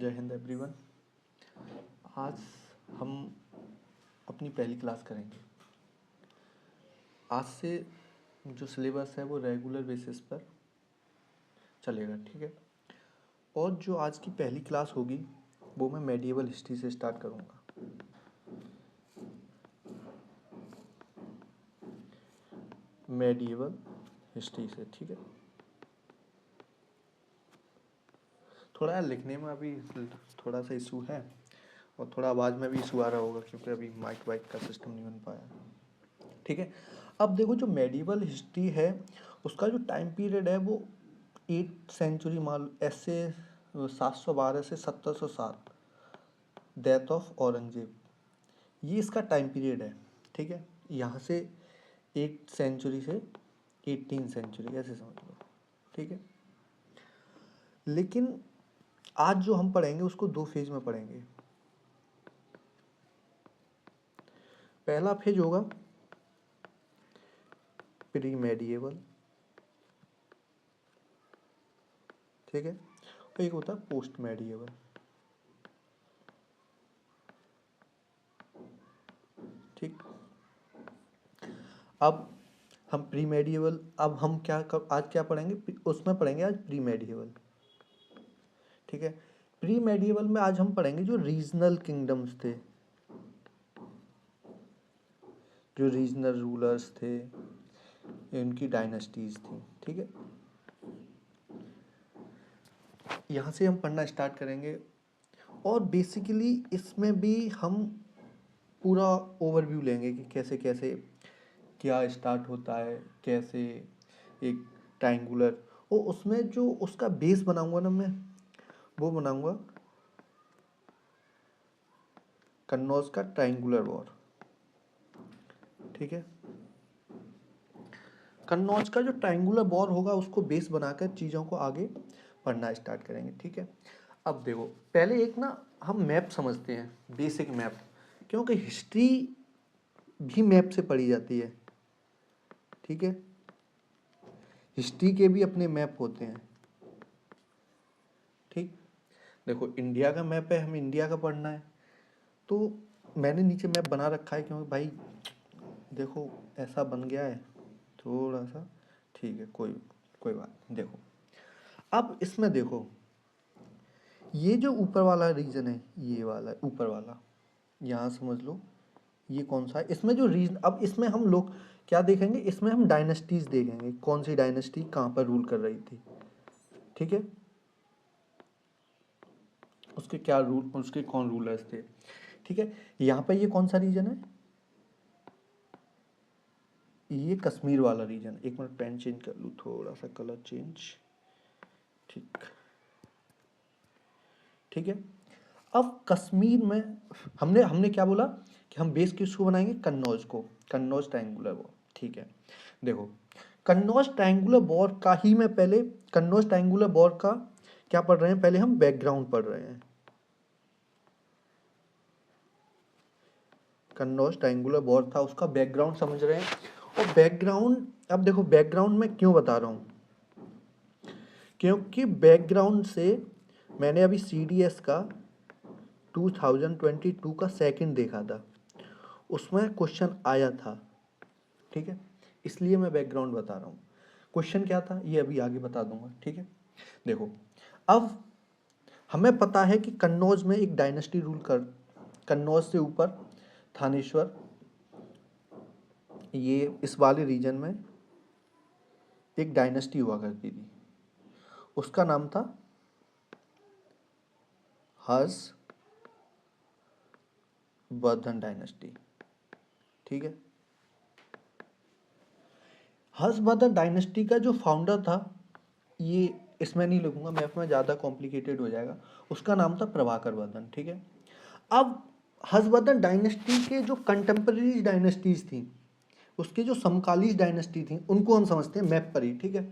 जय हिंद एवरीवन। आज हम अपनी पहली क्लास करेंगे। आज से जो सिलेबस है वो रेगुलर बेसिस पर चलेगा, ठीक है। और जो आज की पहली क्लास होगी वो मैं मेडिएवल हिस्ट्री से स्टार्ट करूँगा। मेडिएवल हिस्ट्री से, ठीक है। थोड़ा लिखने में अभी थोड़ा सा इशू है और थोड़ा आवाज़ में भी इशू आ रहा होगा क्योंकि अभी माइक वाइक का सिस्टम नहीं बन पाया, ठीक है। अब देखो, जो मेडिएवल हिस्ट्री है उसका जो टाइम पीरियड है वो 8th सेंचुरी मान ऐसे 712 से 1707, डेथ ऑफ औरंगजेब, ये इसका टाइम पीरियड है, ठीक है। यहाँ से 8th सेंचुरी से 18th सेंचुरी ऐसे समझ लो, ठीक है। लेकिन आज जो हम पढ़ेंगे उसको दो फेज में पढ़ेंगे। पहला फेज होगा प्री मेडिएवल, ठीक है, और एक होता है पोस्ट मेडिएवल, ठीक। अब हम प्री मेडिएवल, अब हम आज क्या पढ़ेंगे, उसमें पढ़ेंगे आज प्री मेडिएवल, ठीक है। प्री मेडिएवल में आज हम पढ़ेंगे जो रीजनल किंगडम्स थे, जो रीजनल रूलर्स थे, इनकी डायनेस्टीज थी, ठीक है। यहाँ से हम पढ़ना स्टार्ट करेंगे और बेसिकली इसमें भी हम पूरा ओवरव्यू लेंगे कि कैसे कैसे क्या स्टार्ट होता है, कैसे एक ट्रायंगुलर, और उसमें जो उसका बेस बनाऊंगा ना मैं, वो बनाऊंगा कन्नौज का ट्रायंगुलर वॉर, ठीक है। कन्नौज का जो ट्रायंगुलर वॉर होगा उसको बेस बनाकर चीज़ों को आगे पढ़ना स्टार्ट करेंगे, ठीक है। अब देखो, पहले एक ना हम मैप समझते हैं, बेसिक मैप, क्योंकि हिस्ट्री भी मैप से पढ़ी जाती है, ठीक है। हिस्ट्री के भी अपने मैप होते हैं, ठीक। देखो, इंडिया का मैप है, हमें इंडिया का पढ़ना है, तो मैंने नीचे मैप बना रखा है क्योंकि भाई देखो ऐसा बन गया है थोड़ा सा, ठीक है, कोई बात नहीं। देखो, अब इसमें देखो, ये जो ऊपर वाला रीजन है, ये वाला ऊपर वाला, यहाँ समझ लो ये कौन सा है। इसमें जो रीजन, अब इसमें हम लोग क्या देखेंगे, इसमें हम डायनेस्टीज देखेंगे, कौन सी डायनेस्टी कहाँ पर रूल कर रही थी, ठीक है, उसके क्या रूल, उसके कौन रूलर्स थे, ठीक है। यहाँ पर ये कौन सा रीजन है, ये कश्मीर वाला रीजन। एक मिनट पेन चेंज कर लूँ, थोड़ा सा कलर चेंज, ठीक, ठीक है। अब कश्मीर में हमने हमने क्या बोला कि हम बेस किसको बनाएंगे, कन्नौज को, कन्नौज ट्रायंगुलर वॉर, ठीक है। देखो, कन्नौज ट्रायंगुलर वॉर का ही मैं पहले, कन्नौज ट्रायंगुलर वॉर का क्या पढ़ रहे हैं, पहले हम बैकग्राउंड पढ़ रहे हैं। कन्नौज ट्रायंगुलर वॉर था, उसका बैकग्राउंड समझ रहे हैं। और बैकग्राउंड, अब देखो बैकग्राउंड में क्यों बता रहा हूँ, क्योंकि बैकग्राउंड से मैंने अभी CDS का 2022 का सेकंड देखा था, उसमें क्वेश्चन आया था, ठीक है, इसलिए मैं बैकग्राउंड बता रहा हूँ। क्वेश्चन क्या था ये अभी आगे बता दूंगा, ठीक है। देखो, अब हमें पता है कि कन्नौज में एक डायनेस्टी रूल कर, कन्नौज से ऊपर थानेश्वर, ये इस वाले रीजन में एक डायनेस्टी हुआ करती थी, उसका नाम था हर्षवर्धन डायनेस्टी, ठीक है। हर्षवर्धन डायनेस्टी का जो फाउंडर था, ये इसमें नहीं लिखूंगा, मैप में ज़्यादा कॉम्प्लिकेटेड हो जाएगा, उसका नाम था प्रभाकर वर्धन, ठीक है। अब हर्षवर्धन डायनेस्टी के जो कंटेम्पररी डायनेस्टीज थी, उसके जो समकालीन डायनेस्टी थी, उनको हम समझते हैं मैप पर ही, ठीक है।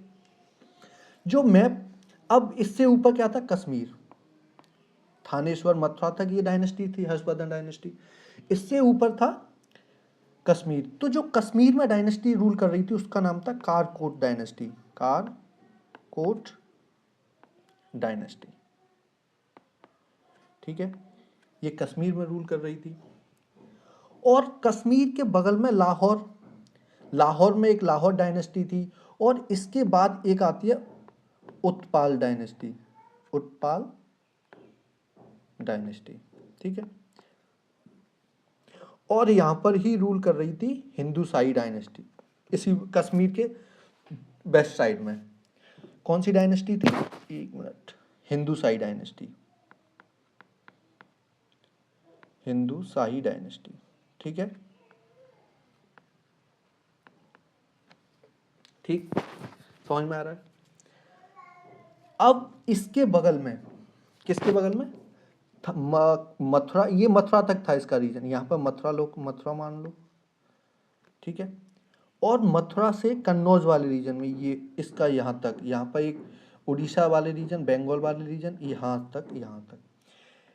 जो मैप, अब इससे ऊपर क्या था, कश्मीर, थानेश्वर मथुरा तक ये डायनेस्टी थी, हर्षवर्धन डायनेस्टी। इससे ऊपर था कश्मीर, तो जो कश्मीर में डायनेस्टी रूल कर रही थी उसका नाम था कारकोट डायनेस्टी, कारकोट डायनेस्टी, ठीक है, ये कश्मीर में रूल कर रही थी। और कश्मीर के बगल में लाहौर, लाहौर में एक लाहौर डायनेस्टी थी। और इसके बाद एक आती है उत्पाल डायनेस्टी, उत्पाल डायनेस्टी, ठीक है। और यहां पर ही रूल कर रही थी हिंदूशाही डायनेस्टी, इसी कश्मीर के वेस्ट साइड में। कौन सी डायनेस्टी थी, एक minute, Hindu Shahi dynasty, Hindu Shahi dynasty, ठीक है। ठीक, समझ में आ रहा है। अब इसके बगल में, किसके बगल में, मथुरा, ये मथुरा तक था इसका रीजन, यहाँ पर मथुरा लोग, मथुरा मान लो, ठीक है। और मथुरा से कन्नौज वाले रीजन में, ये इसका यहाँ तक, यहाँ पर एक उड़ीसा वाले रीजन, बंगाल वाले रीजन, यहाँ तक, यहाँ तक।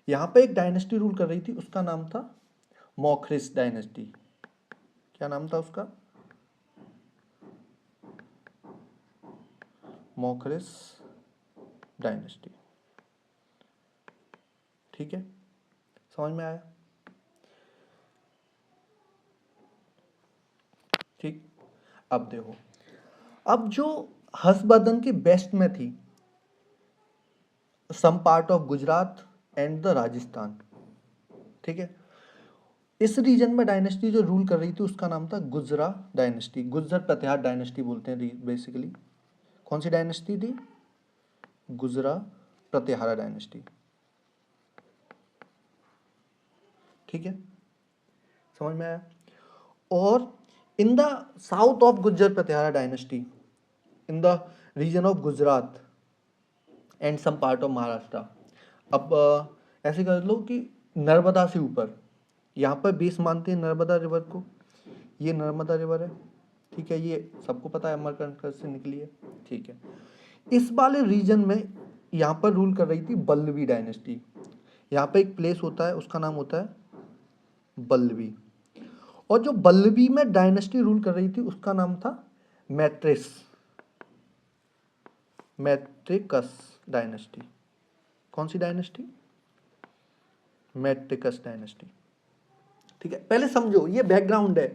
यहाँ पर एक डायनेस्टी रूल कर रही थी, उसका नाम था मौखरिस डायनेस्टी। क्या नाम था उसका, मौखरिस डायनेस्टी, ठीक है। समझ में आया, ठीक। अब देखो, अब जो हर्षवर्धन की बेस्ट में थी some part of Gujarat and the Rajasthan, ठीक है। इस रीजन में डायनेस्टी जो रूल कर रही थी उसका नाम था गुजरा डायनेस्टी, गुज्जर प्रतिहार डायनेस्टी बोलते हैं बेसिकली। कौन सी डायनेस्टी थी, गुजरा प्रतिहारा डायनेस्टी, ठीक है, समझ में आया। और in the south of Gujjar Pratihara dynasty, in the region of Gujarat and some part of Maharashtra. अब ऐसे कर लो कि नर्मदा से ऊपर, यहाँ पर बेस मानते हैं नर्मदा रिवर को, ये नर्मदा रिवर है, ठीक है, ये सबको पता है अमरकंटक से निकली है, ठीक है। इस वाले रीजन में यहाँ पर रूल कर रही थी बल्लवी डायनेस्टी। यहाँ पे एक प्लेस होता है, उसका नाम होता है बल्लवी। और जो बल्लवी में डायनेस्टी रूल कर रही थी उसका नाम था मैट्रिस, मैट्रिकस डायनेस्टी। कौन सी डायनेस्टी, मैट्रिकस डायनेस्टी, ठीक है। पहले समझो, ये बैकग्राउंड है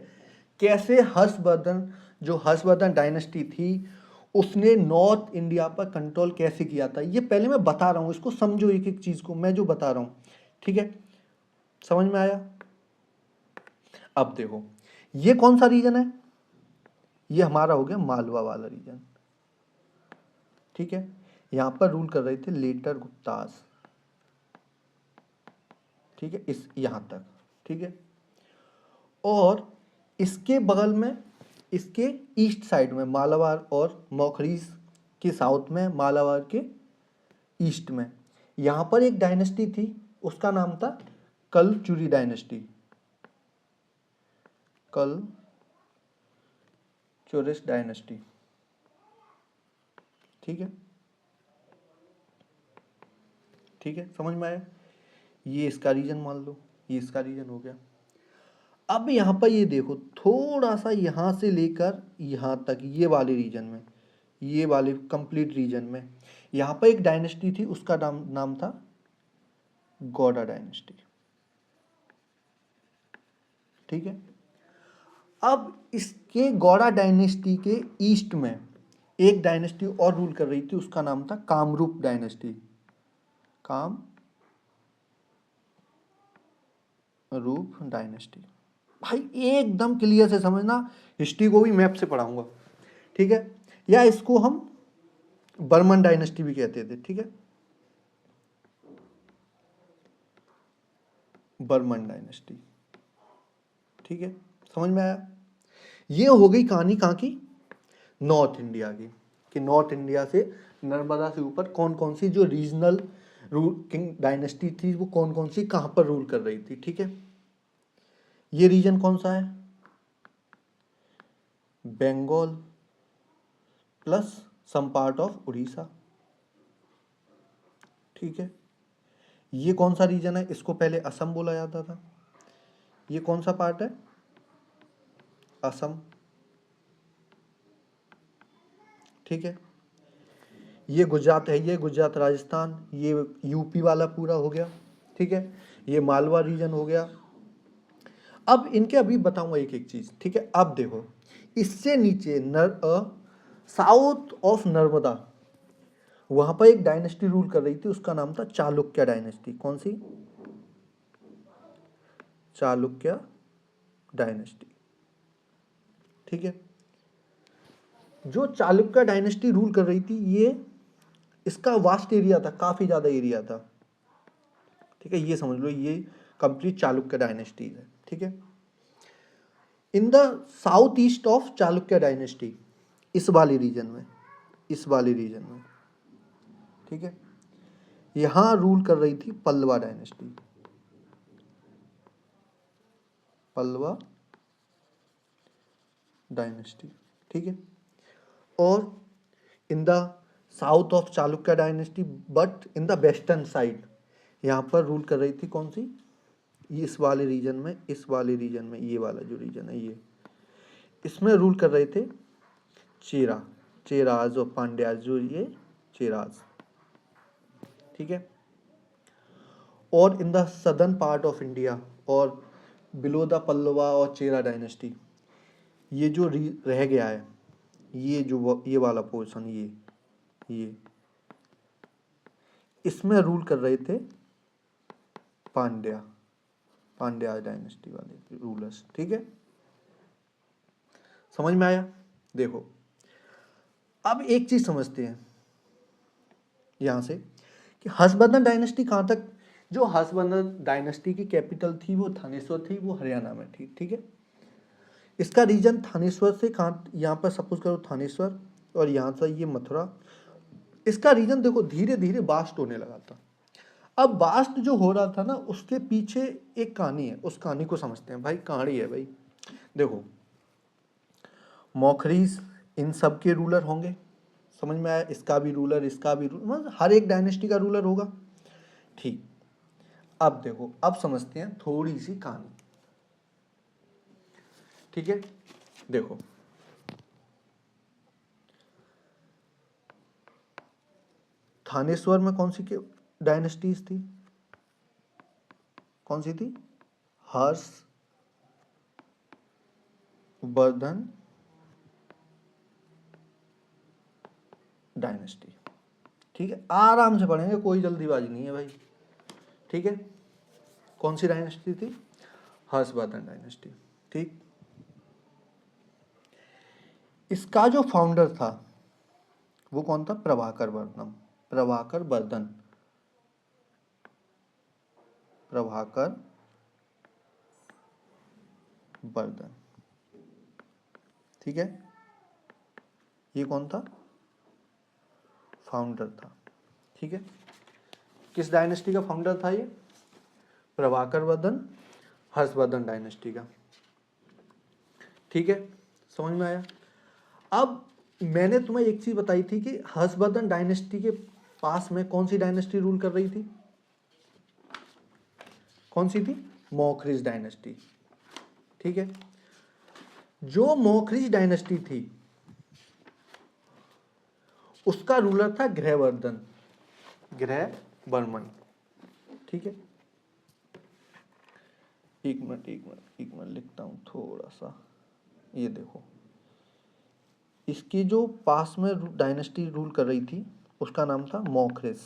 कैसे हर्षवर्धन, जो हर्षवर्धन डायनेस्टी थी उसने नॉर्थ इंडिया पर कंट्रोल कैसे किया था, ये पहले मैं बता रहा हूं, इसको समझो एक एक चीज को मैं जो बता रहा हूं, ठीक है। समझ में आया। अब देखो, ये कौन सा रीजन है, ये हमारा हो गया मालवा वाला रीजन, ठीक है। यहां पर रूल कर रहे थे लेटर गुप्तास, ठीक है, इस यहां तक, ठीक है। और इसके बगल में, इसके ईस्ट साइड में मालाबार और मौखरीज के साउथ में, मालाबार के ईस्ट में यहां पर एक डायनेस्टी थी, उसका नाम था कलचुरी डायनेस्टी, कलचुरिस डायनेस्टी, ठीक है, ठीक है, समझ में आया। ये इसका रीजन मान लो, ये इसका रीजन हो गया। अब यहां पर ये देखो, थोड़ा सा यहां से लेकर यहां तक, ये वाले रीजन में, ये वाले कंप्लीट रीजन में यहां पर एक डायनेस्टी थी, उसका नाम था गौड़ा डायनेस्टी, ठीक है। अब इसके गौड़ा डायनेस्टी के ईस्ट में एक डायनेस्टी और रूल कर रही थी, उसका नाम था कामरूप डायनेस्टी, कामरूप डायनेस्टी। भाई एकदम क्लियर से समझना, हिस्ट्री को भी मैप से पढ़ाऊंगा, ठीक है। या इसको हम बर्मन डायनेस्टी भी कहते थे, ठीक है, बर्मन डायनेस्टी, ठीक है, समझ में आया। ये हो गई कहानी कहाँ की, नॉर्थ इंडिया की, कि नॉर्थ इंडिया से नर्मदा से ऊपर कौन कौन सी जो रीजनल रूल किंग डायनेस्टी थी वो कौन कौन सी कहाँ पर रूल कर रही थी, ठीक है। ये रीजन कौन सा है, Bengal plus some part of Orissa, ठीक है। ये कौन सा रीजन है, इसको पहले असम बोला जाता था, ये कौन सा पार्ट है, असम, ठीक है। ये गुजरात है, ये गुजरात राजस्थान, ये यूपी वाला पूरा हो गया, ठीक है, ये मालवा रीजन हो गया। अब इनके अभी बताऊंगा एक एक चीज, ठीक है। अब देखो इससे नीचे साउथ ऑफ नर्मदा, वहां पर एक डायनेस्टी रूल कर रही थी, उसका नाम था चालुक्य डायनेस्टी। कौन सी? चालुक्य डायनेस्टी, ठीक है। जो चालुक्य डायनेस्टी रूल कर रही थी, ये इसका वास्ट एरिया था, काफी ज्यादा एरिया था, ठीक है। ये समझ लो ये कंप्लीट चालुक्य डायनेस्टी है, ठीक है। इन the south east of Chalukya dynasty, इस वाले रीजन में, इस वाले रीजन में, ठीक है, यहां रूल कर रही थी पल्लवा डायनेस्टी, पल्लवा डायनेस्टी, ठीक है। और in the south of Chalukya dynasty but in the western side, यहां पर रूल कर रही थी कौन सी? इस वाले रीजन में, इस वाले रीजन में, ये वाला जो रीजन है ये, इसमें रूल कर रहे थे चेरा, चेराज और पांड्याज, जो ये चेराज, ठीक है। और in the southern part of India और बिलो द पल्लवा और चेरा डायनेस्टी, ये जो रह गया है, ये जो ये वाला पोर्शन, ये इसमें रूल कर रहे थे पांड्या, पांड्या डायनेस्टी वाले रूलर्स, ठीक है। समझ में आया? देखो अब एक चीज समझते हैं यहां से कि हर्षवर्धन डायनेस्टी कहां तक, जो हर्षवर्धन डायनेस्टी की कैपिटल थी वो थानेश्वर थी, वो हरियाणा में थी, ठीक है। इसका रीजन थानेश्वर से कहाँ, यहाँ पर सपोज करो थानेश्वर, और यहाँ से ये मथुरा, इसका रीजन देखो धीरे धीरे बास्ट होने लगा था। अब बास्ट जो हो रहा था ना, उसके पीछे एक कहानी है, उस कहानी को समझते हैं भाई। कहानी है भाई, देखो मौखरीज इन सब के रूलर होंगे, समझ में आया? इसका भी रूलर, इसका भी रूलर, मतलब हर एक डायनेस्टी का रूलर होगा, ठीक। अब देखो, अब समझते हैं थोड़ी सी कहानी, ठीक है। देखो थानेश्वर में कौन सी के डायनेस्टीज थी? कौन सी थी? हर्षवर्धन डायनेस्टी, ठीक है। आराम से पढ़ेंगे, कोई जल्दीबाजी नहीं है भाई, ठीक है। कौन सी डायनेस्टी थी? हर्षवर्धन डायनेस्टी, ठीक। इसका जो फाउंडर था वो कौन था? प्रभाकर वर्धन, प्रभाकर वर्धन, प्रभाकर वर्धन, ठीक है। ये कौन था? फाउंडर था, ठीक है। किस डायनेस्टी का फाउंडर था ये? प्रभाकर वर्धन, हर्षवर्धन डायनेस्टी का, ठीक है। समझ में आया? अब मैंने तुम्हें एक चीज बताई थी कि हर्षवर्धन डायनेस्टी के पास में कौन सी डायनेस्टी रूल कर रही थी? कौन सी थी? मौखरिज डायनेस्टी, ठीक है। जो मौखरिज डायनेस्टी थी उसका रूलर था ग्रहवर्धन, ग्रहवर्मन, ठीक है। एक मिनट लिखता हूं थोड़ा सा। ये देखो, इसकी जो पास में डायनेस्टी रूल कर रही थी उसका नाम था मौखरिज।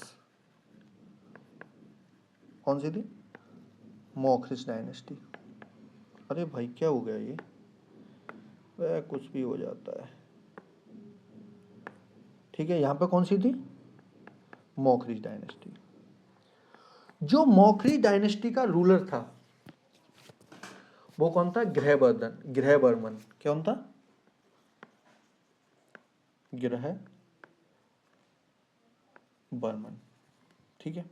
कौन सी थी? मौखरिज डायनेस्टी। अरे भाई क्या हो गया ये? वह कुछ भी हो जाता है, ठीक है। यहां पे कौन सी थी? मौखरिज डायनेस्टी। जो मौखरिज डायनेस्टी का रूलर था वो कौन था? ग्रहवर्धन, ग्रहवर्मन। कौन था? ग्रहवर्मन, ठीक है।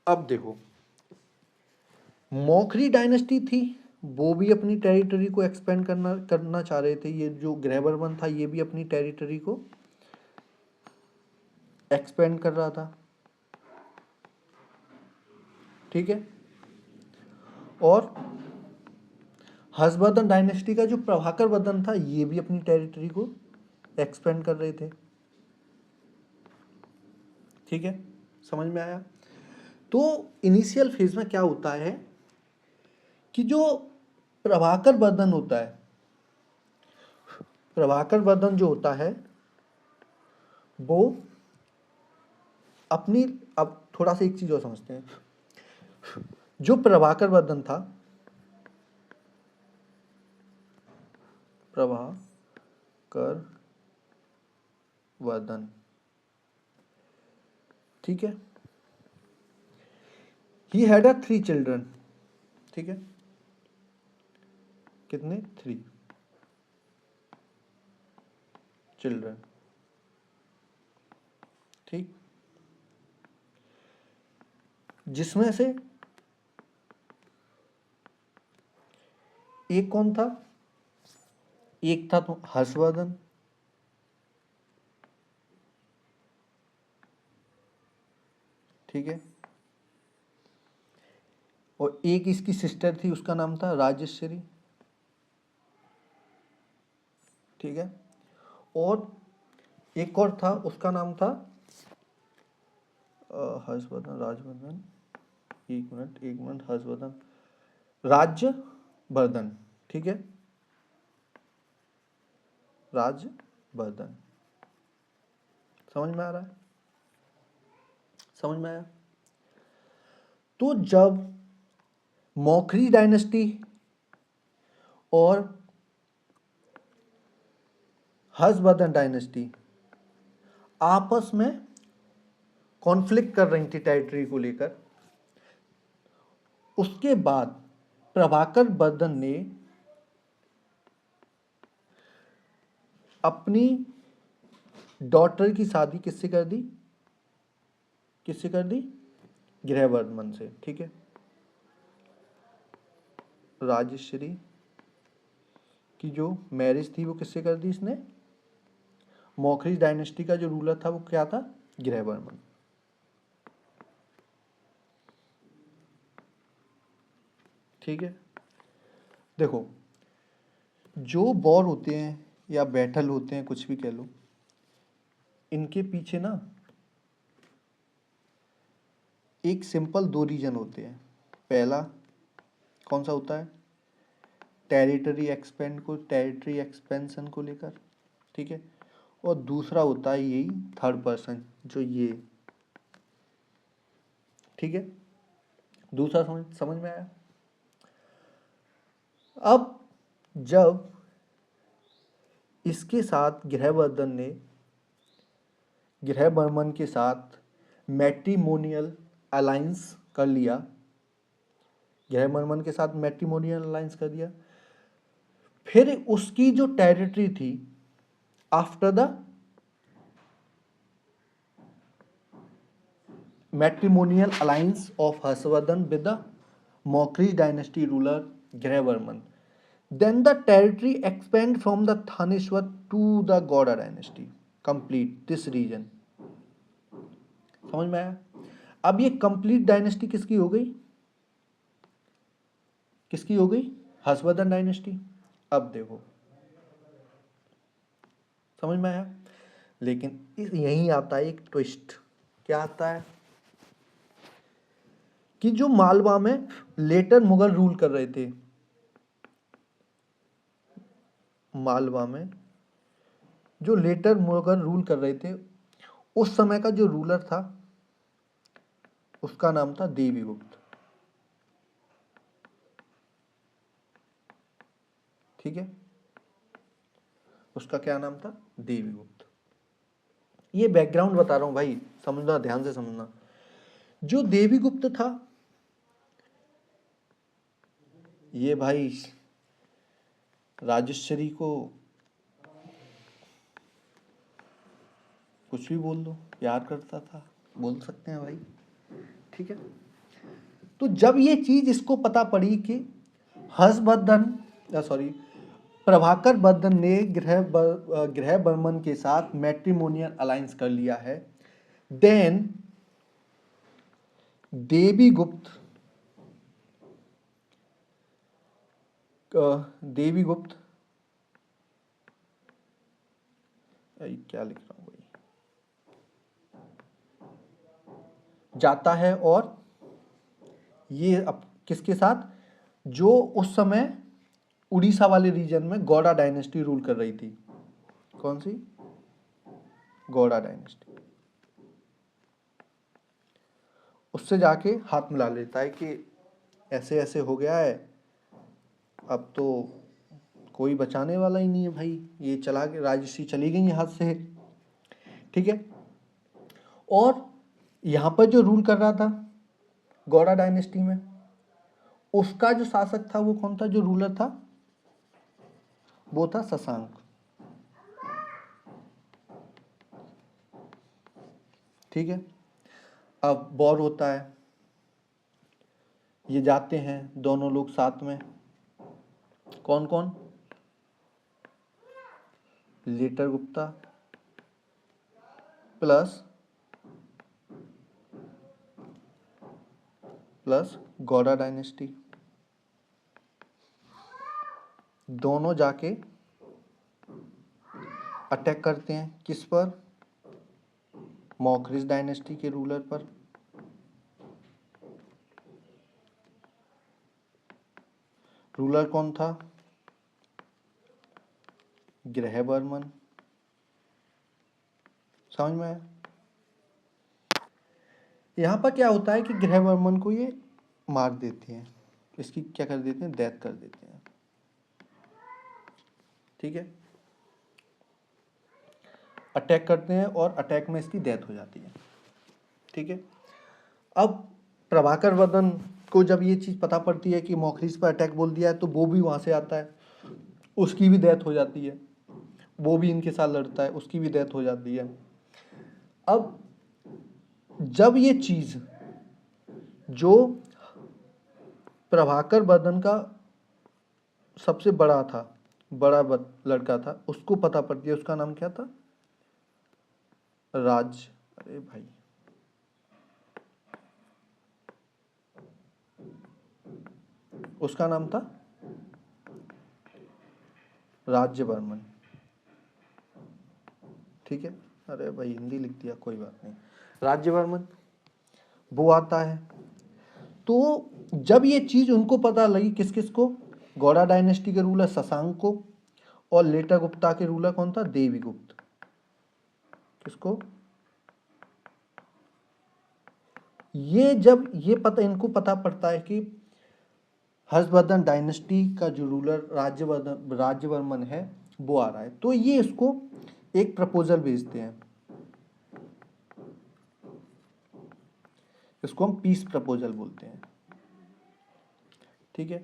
अब देखो मौखरी डायनेस्टी थी, वो भी अपनी टेरिटरी को एक्सपेंड करना चाह रहे थे। ये जो ग्रहवर्मन था ये भी अपनी टेरिटरी को एक्सपेंड कर रहा था, ठीक है। और हर्षवर्धन डायनेस्टी का जो प्रभाकर वर्धन था ये भी अपनी टेरिटरी को एक्सपेंड कर रहे थे, ठीक है। समझ में आया? तो इनिशियल फेज में क्या होता है कि जो प्रभाकर वर्धन होता है, प्रभाकर वर्धन जो होता है वो अपनी, अब थोड़ा सा एक चीज और समझते हैं, जो प्रभाकर वर्धन था, प्रभाकर वर्धन, ठीक है, ही हैड अ 3 चिल्ड्रन, ठीक है, कितने? 3 चिल्ड्रन, ठीक, जिसमें से एक कौन था? एक था तो हर्षवर्धन, ठीक है, और एक इसकी सिस्टर थी, उसका नाम था राजेश्वरी, ठीक है, और एक और था, उसका नाम था हर्षवर्धन, राजवर्धन, एक मिनट, हर्षवर्धन, राज्यवर्धन, ठीक है, राजवर्धन। समझ में आ रहा है? समझ में आया? तो जब मौखरी डायनेस्टी और हर्षवर्धन डायनेस्टी आपस में कॉन्फ्लिक्ट कर रही थी टेरिटरी को लेकर, उसके बाद प्रभाकर वर्धन ने अपनी डॉटर की शादी किससे कर दी? किससे कर दी? गृहवर्धन से, ठीक है, राजेश्वरी की जो मैरिज थी वो किससे कर दी इसने? मौखरी डायनेस्टी का जो रूलर था वो क्या था? गृहवर्धन। ठीक है, देखो जो वॉर होते हैं या बैटल होते हैं, कुछ भी कह लो, इनके पीछे ना एक सिंपल 2 रीजन होते हैं। पहला कौन सा होता है? टेरिटरी एक्सपेंशन को लेकर, ठीक है, और दूसरा होता है यही थर्ड पर्सन, जो ये, ठीक है, दूसरा समझ में आया? अब जब इसके साथ गृहवर्धन ने गृहवर्मन के साथ मैट्रिमोनियल अलायंस कर लिया, गृहवर्मन के साथ मैट्रिमोनियल अलायंस कर दिया, फिर उसकी जो टेरिटरी थी after the matrimonial alliance of Harshavardhana with the Maukhari dynasty ruler Grahavarman, then the territory expand from the Thaneshwar to the Gauda dynasty, complete this region। समझ में आया? अब ये कंप्लीट डायनेस्टी किसकी हो गई? किसकी हो गई? हर्षवर्धन डायनेस्टी। अब देखो, समझ में आया? लेकिन यहीं आता है एक ट्विस्ट। क्या आता है? कि जो मालवा में लेटर मुगल रूल कर रहे थे, मालवा में जो लेटर मुगल रूल कर रहे थे, उस समय का जो रूलर था उसका नाम था देवीगुप्त, ठीक है, उसका क्या नाम था? देवीगुप्त। ये बैकग्राउंड बता रहा हूं भाई, समझना, ध्यान से समझना। जो देवीगुप्त था ये भाई राजेश्वरी को कुछ भी बोल दो, प्यार करता था, बोल सकते हैं भाई, ठीक है। तो जब ये चीज इसको पता पड़ी कि हर्षवर्धन सॉरी प्रभाकर वर्धन ने गृहवर्मन के साथ मैट्रिमोनियल अलायंस कर लिया है, देन देवीगुप्त क्या लिख रहा हूं भाई, जाता है और ये अब किसके साथ, जो उस समय उड़ीसा वाले रीजन में गौड़ा डायनेस्टी रूल कर रही थी। कौन सी? गौड़ा डायनेस्टी। उससे जाके हाथ मिला लेता है कि ऐसे ऐसे हो गया है, अब तो कोई बचाने वाला ही नहीं है भाई, ये चला के राजसी चली गई हाथ से। ठीक है। और यहाँ पर जो रूल कर रहा था गौड़ा डायनेस्टी में, उसका जो शासक था वो कौन था, जो रूलर था वो था शशांक। ठीक है। अब वॉर होता है, ये जाते हैं दोनों लोग साथ में। कौन कौन? Later Gupta plus Gauda dynasty, दोनों जाके अटैक करते हैं। किस पर? मौखरिस डायनेस्टी के रूलर पर। रूलर कौन था? ग्रहवर्मन। समझ में आया? यहाँ पर क्या होता है कि ग्रहवर्मन को ये मार देते हैं, इसकी क्या कर देते हैं, डेथ कर देते हैं। ठीक है। अटैक करते हैं और अटैक में इसकी डेथ हो जाती है। ठीक है। अब प्रभाकर वर्धन को जब ये चीज़ पता पड़ती है कि मौखरिस पर अटैक बोल दिया है, तो वो भी वहाँ से आता है, उसकी भी डेथ हो जाती है। वो भी इनके साथ लड़ता है, उसकी भी डेथ हो जाती है। अब जब ये चीज़ जो प्रभाकर वर्धन का सबसे बड़ा था, लड़का था, उसको पता पड़ती है, उसका नाम क्या था? राज, अरे भाई, उसका नाम था राज्यवर्मन। ठीक है। अरे भाई हिंदी लिख दिया, कोई बात नहीं। राज्यवर्मन वो आता है। तो जब ये चीज उनको पता लगी, किस किस को, गौड़ा डायनेस्टी के रूलर शशांक को, और लेटर गुप्ता के रूलर कौन था, देवीगुप्त। किसको? ये जब ये पता इनको पता पड़ता है कि हर्षवर्धन डायनेस्टी का जो रूलर राज्यवर्मन है वो आ रहा है, तो ये इसको एक प्रपोजल भेजते हैं। इसको हम पीस प्रपोजल बोलते हैं। ठीक है।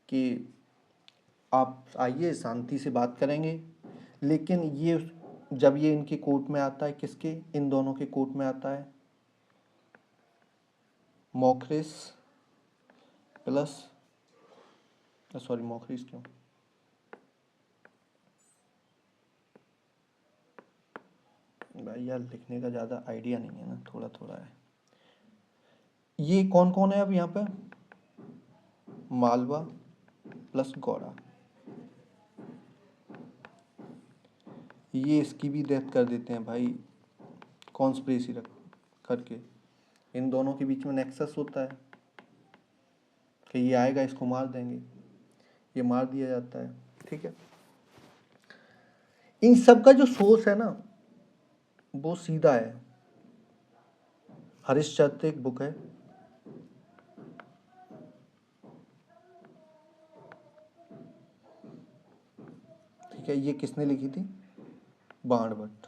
कि आप आइए, शांति से बात करेंगे। लेकिन ये जब ये इनके कोर्ट में आता है, किसके, इन दोनों के कोर्ट में आता है, मौखरिस प्लस, सॉरी मौखरिस क्यों, भाई यार लिखने का ज़्यादा आइडिया नहीं है ना, थोड़ा थोड़ा है। ये कौन कौन है अब यहाँ पे, मालवा प्लस गौड़ा, ये इसकी भी डेथ कर देते हैं भाई, कॉन्स्पिरेसी रख करके। इन दोनों के बीच में नेक्सस होता है कि ये आएगा इसको मार देंगे, ये मार दिया जाता है। ठीक है। इन सब का जो सोर्स है ना वो सीधा है, हरिश्चंद्र एक बुक है, ठीक है, ये किसने लिखी थी, बाणभट्ट,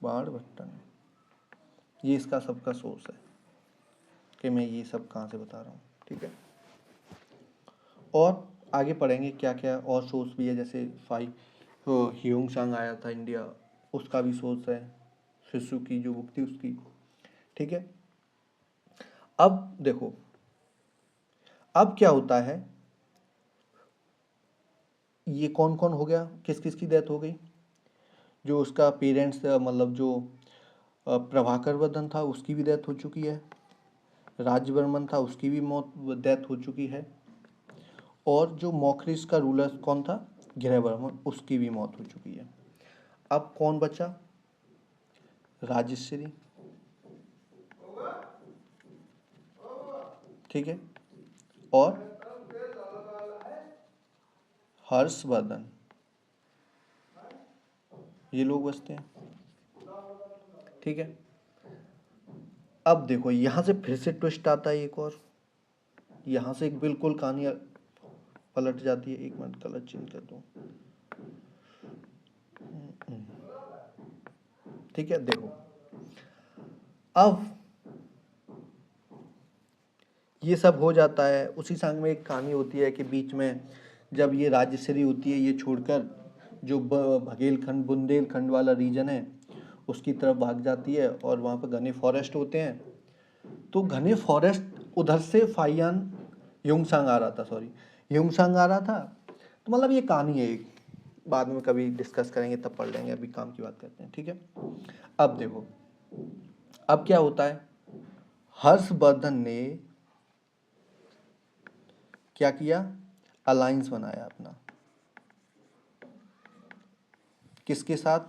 बाणभट्ट ने। ये इसका सबका सोर्स है कि मैं ये सब कहाँ से बता रहा हूँ। ठीक है। और आगे पढ़ेंगे क्या क्या और सोर्स भी है, जैसे ह्यूंग सांग आया था इंडिया, उसका भी सोर्स है, शिशु की जो बुक थी उसकी। ठीक है। अब देखो, अब क्या होता है, ये कौन कौन हो गया, किस किस की डेथ हो गई, जो उसका पेरेंट्स मतलब जो प्रभाकर वर्धन था उसकी भी डेथ हो चुकी है, राज्यवर्मन था उसकी भी डेथ हो चुकी है, और जो मौखरिस का रूलर कौन था, ग्रहवर्मन, उसकी भी मौत हो चुकी है। अब कौन बचा, राजश्री, ठीक है, और हर्षवर्धन, ये लोग बचते हैं। ठीक है, अब देखो यहाँ से फिर से ट्विस्ट आता है एक और, यहाँ से एक बिल्कुल कहानी पलट जाती है। एक मिनट कलर चेंज कर दूँ। ठीक है, देखो अब ये सब हो जाता है। उसी संग में एक कहानी होती है कि बीच में जब ये राजश्री होती है, ये छोड़कर जो बघेलखंड बुंदेलखंड वाला रीजन है उसकी तरफ भाग जाती है, और वहाँ पर घने फॉरेस्ट होते हैं। तो घने फॉरेस्ट उधर से फाइयान युंगसांग आ रहा था, सॉरी युंगसांग आ रहा था। तो मतलब ये कहानी है एक, बाद में कभी डिस्कस करेंगे तब पढ़ लेंगे, अभी काम की बात करते हैं। ठीक है, अब देखो अब क्या होता है, हर्षवर्धन ने क्या किया, अलायंस बनाया अपना। किसके साथ,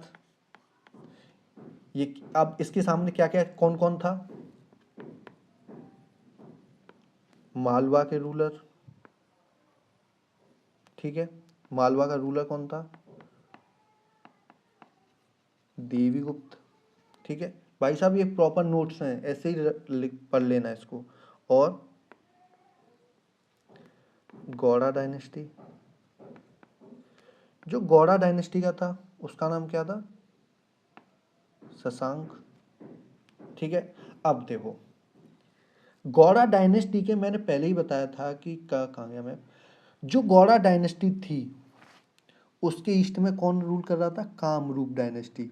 ये अब इसके सामने क्या क्या कौन कौन था, मालवा के रूलर। ठीक है, मालवा का रूलर कौन था, देवीगुप्त। ठीक है भाई साहब, ये प्रॉपर नोट्स हैं, ऐसे ही पढ़ लेना इसको। और गौड़ा डायनेस्टी, जो गौड़ा डायनेस्टी का था उसका नाम क्या था, शशांक। ठीक है, अब देखो गौड़ा डायनेस्टी के मैंने पहले ही बताया था कि कहाँ गया मैं, जो गौड़ा डायनेस्टी थी उसके ईस्ट में कौन रूल कर रहा था, कामरूप डायनेस्टी।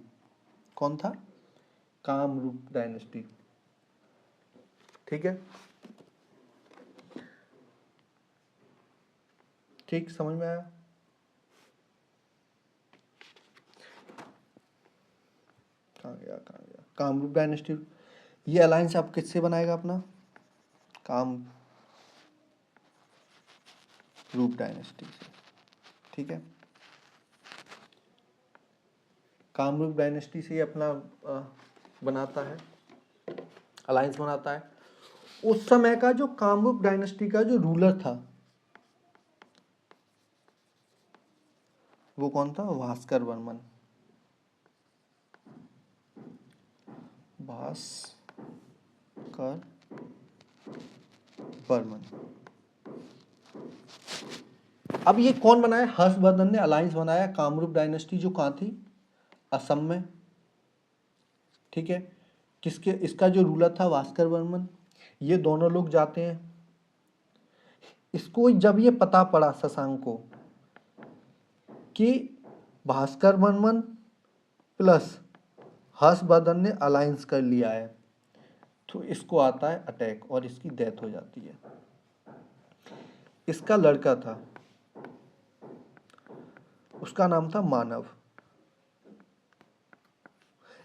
कौन था, कामरूप डायनेस्टी। ठीक है, ठीक समझ में आया। कहाँ गया कामरूप डायनेस्टी। ये अलायंस आप किससे बनाएगा अपना, काम रूप डायनेस्टी से। ठीक है, कामरूप डायनेस्टी से अपना बनाता है, अलायंस बनाता है। उस समय का जो कामरूप डायनेस्टी का जो रूलर था वो कौन था, भास्कर वर्मन। भास्कर वर्मन। अब ये कौन बनाया, हर्षवर्धन ने अलायंस बनाया, कामरूप डायनेस्टी जो कहाँ थी, असम में। ठीक है, किसके, इसका जो रूलर था भास्कर वर्मन। ये दोनों लोग जाते हैं, इसको जब ये पता पड़ा शशांक को कि भास्कर वर्मन प्लस हर्षवर्धन ने अलायंस कर लिया है, तो इसको आता है अटैक और इसकी डेथ हो जाती है। इसका लड़का था, उसका नाम था मानव।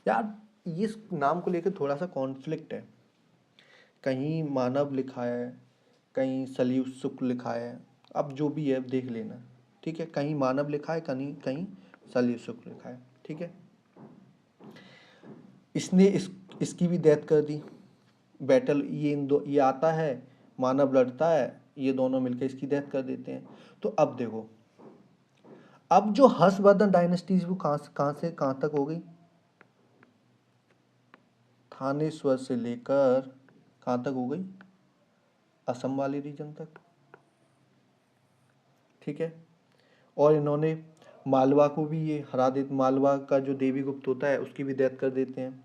यार इस नाम को लेकर थोड़ा सा कॉन्फ्लिक्ट है, कहीं मानव लिखा है, कहीं सलीव शुक्ल लिखा है, अब जो भी है देख लेना। ठीक है, कहीं मानव लिखा है, कहीं कहीं सलीव शुक्ल लिखा है। ठीक है, इसने इसकी भी डेथ कर दी। बैटल ये आता है, मानव लड़ता है, ये दोनों मिलकर इसकी डेथ कर देते हैं। तो अब देखो, अब जो हर्षवर्धन डायनेस्टी वो कहाँ से कहाँ तक हो गई, थानेश्वर से लेकर कहाँ तक हो गई, असम वाले रीजन तक। ठीक है, और इन्होंने मालवा को भी ये हरा देते, मालवा का जो देवीगुप्त होता है उसकी भी डेथ कर देते हैं।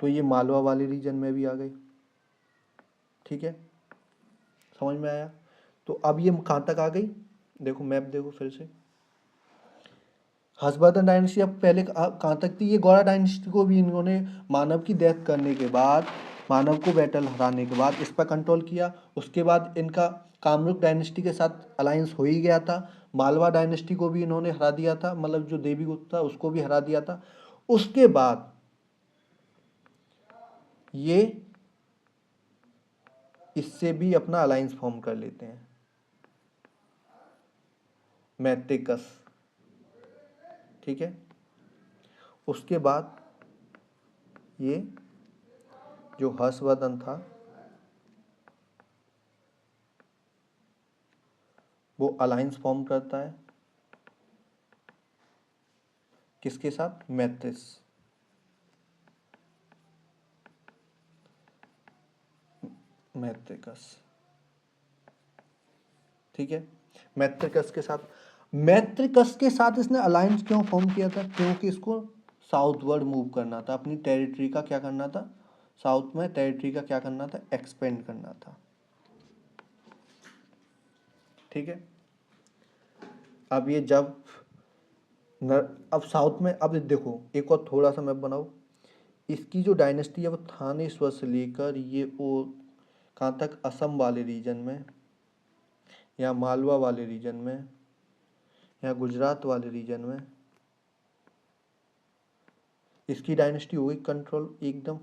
तो ये मालवा वाले रीजन में भी आ गए। ठीक है, समझ में आया। तो अब ये कहाँ तक आ गई, देखो मैप देखो फिर से। हर्षवर्धन डायनेस्टी अब पहले कहाँ तक थी, ये गौड़ा डायनेस्टी को भी इन्होंने मानव की डेथ करने के बाद, मानव को बैटल हराने के बाद इस पर कंट्रोल किया। उसके बाद इनका कामरूप डायनेस्टी के साथ अलायंस हो ही गया था। मालवा डायनेस्टी को भी इन्होंने हरा दिया था, मतलब जो देवीगुप्त था उसको भी हरा दिया था। उसके बाद ये इससे भी अपना अलायंस फॉर्म कर लेते हैं, मैत्रिकस। ठीक है, उसके बाद ये जो हर्षवर्धन था वो अलायंस फॉर्म करता है किसके साथ? मैत्रिकस। ठीक है, मैत्रिकस के साथ इसने अलायंस क्यों फॉर्म किया था? क्योंकि इसको साउथवर्ड मूव करना था, अपनी टेरिटरी का क्या करना था? साउथ में टेरिटरी का क्या करना था? एक्सपेंड करना था। ठीक है, अब ये जब अब साउथ में, अब देखो एक और थोड़ा सा मैप बनाओ। इसकी जो डायनेस्टी है वो थानेश्वर से लेकर ये वो कहाँ तक? असम वाले रीजन में, या मालवा वाले रीजन में, या गुजरात वाले रीजन में इसकी डायनेस्टी होगी कंट्रोल एकदम।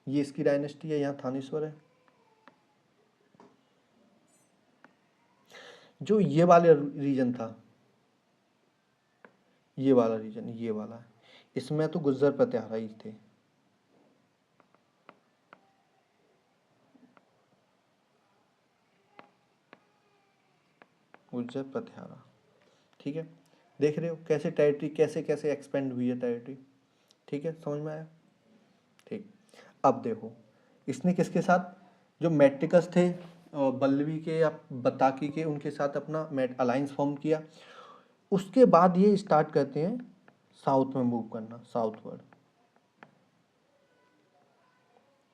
ये इसकी डायनेस्टी है, यहाँ थानेश्वर है। जो ये वाले रीजन था, ये वाला रीजन, ये वाला, इसमें तो गुज्जर प्रतिहारा ही थे। गुज्जर प्रतिहारा। ठीक है, देख रहे हो कैसे टेरिटरी कैसे कैसे एक्सपेंड हुई है टेरिटरी। ठीक है, समझ में आया? ठीक, अब देखो इसने किसके साथ, जो मैट्रिकस थे बल्लवी के या बताकी के, उनके साथ अपना अलायंस फॉर्म किया। उसके बाद ये स्टार्ट करते हैं साउथ में मूव करना, साउथवर्ड।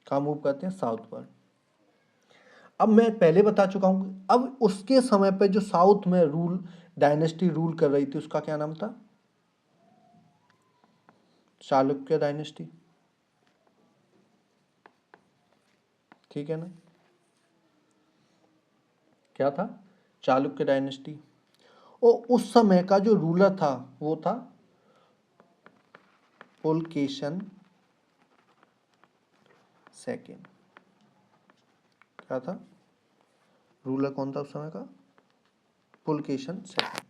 कहाँ मूव करते हैं? साउथवर्ड। अब मैं पहले बता चुका हूँ, अब उसके समय पे जो साउथ में डायनेस्टी रूल कर रही थी उसका क्या नाम था? चालुक्य डायनेस्टी। ठीक है ना, क्या था? चालुक्य डायनेस्टी। और उस समय का जो रूलर था वो था पुलकेशन सेकेंड। क्या था? रूलर कौन था उस समय का? पुलकेशन सेकेंड।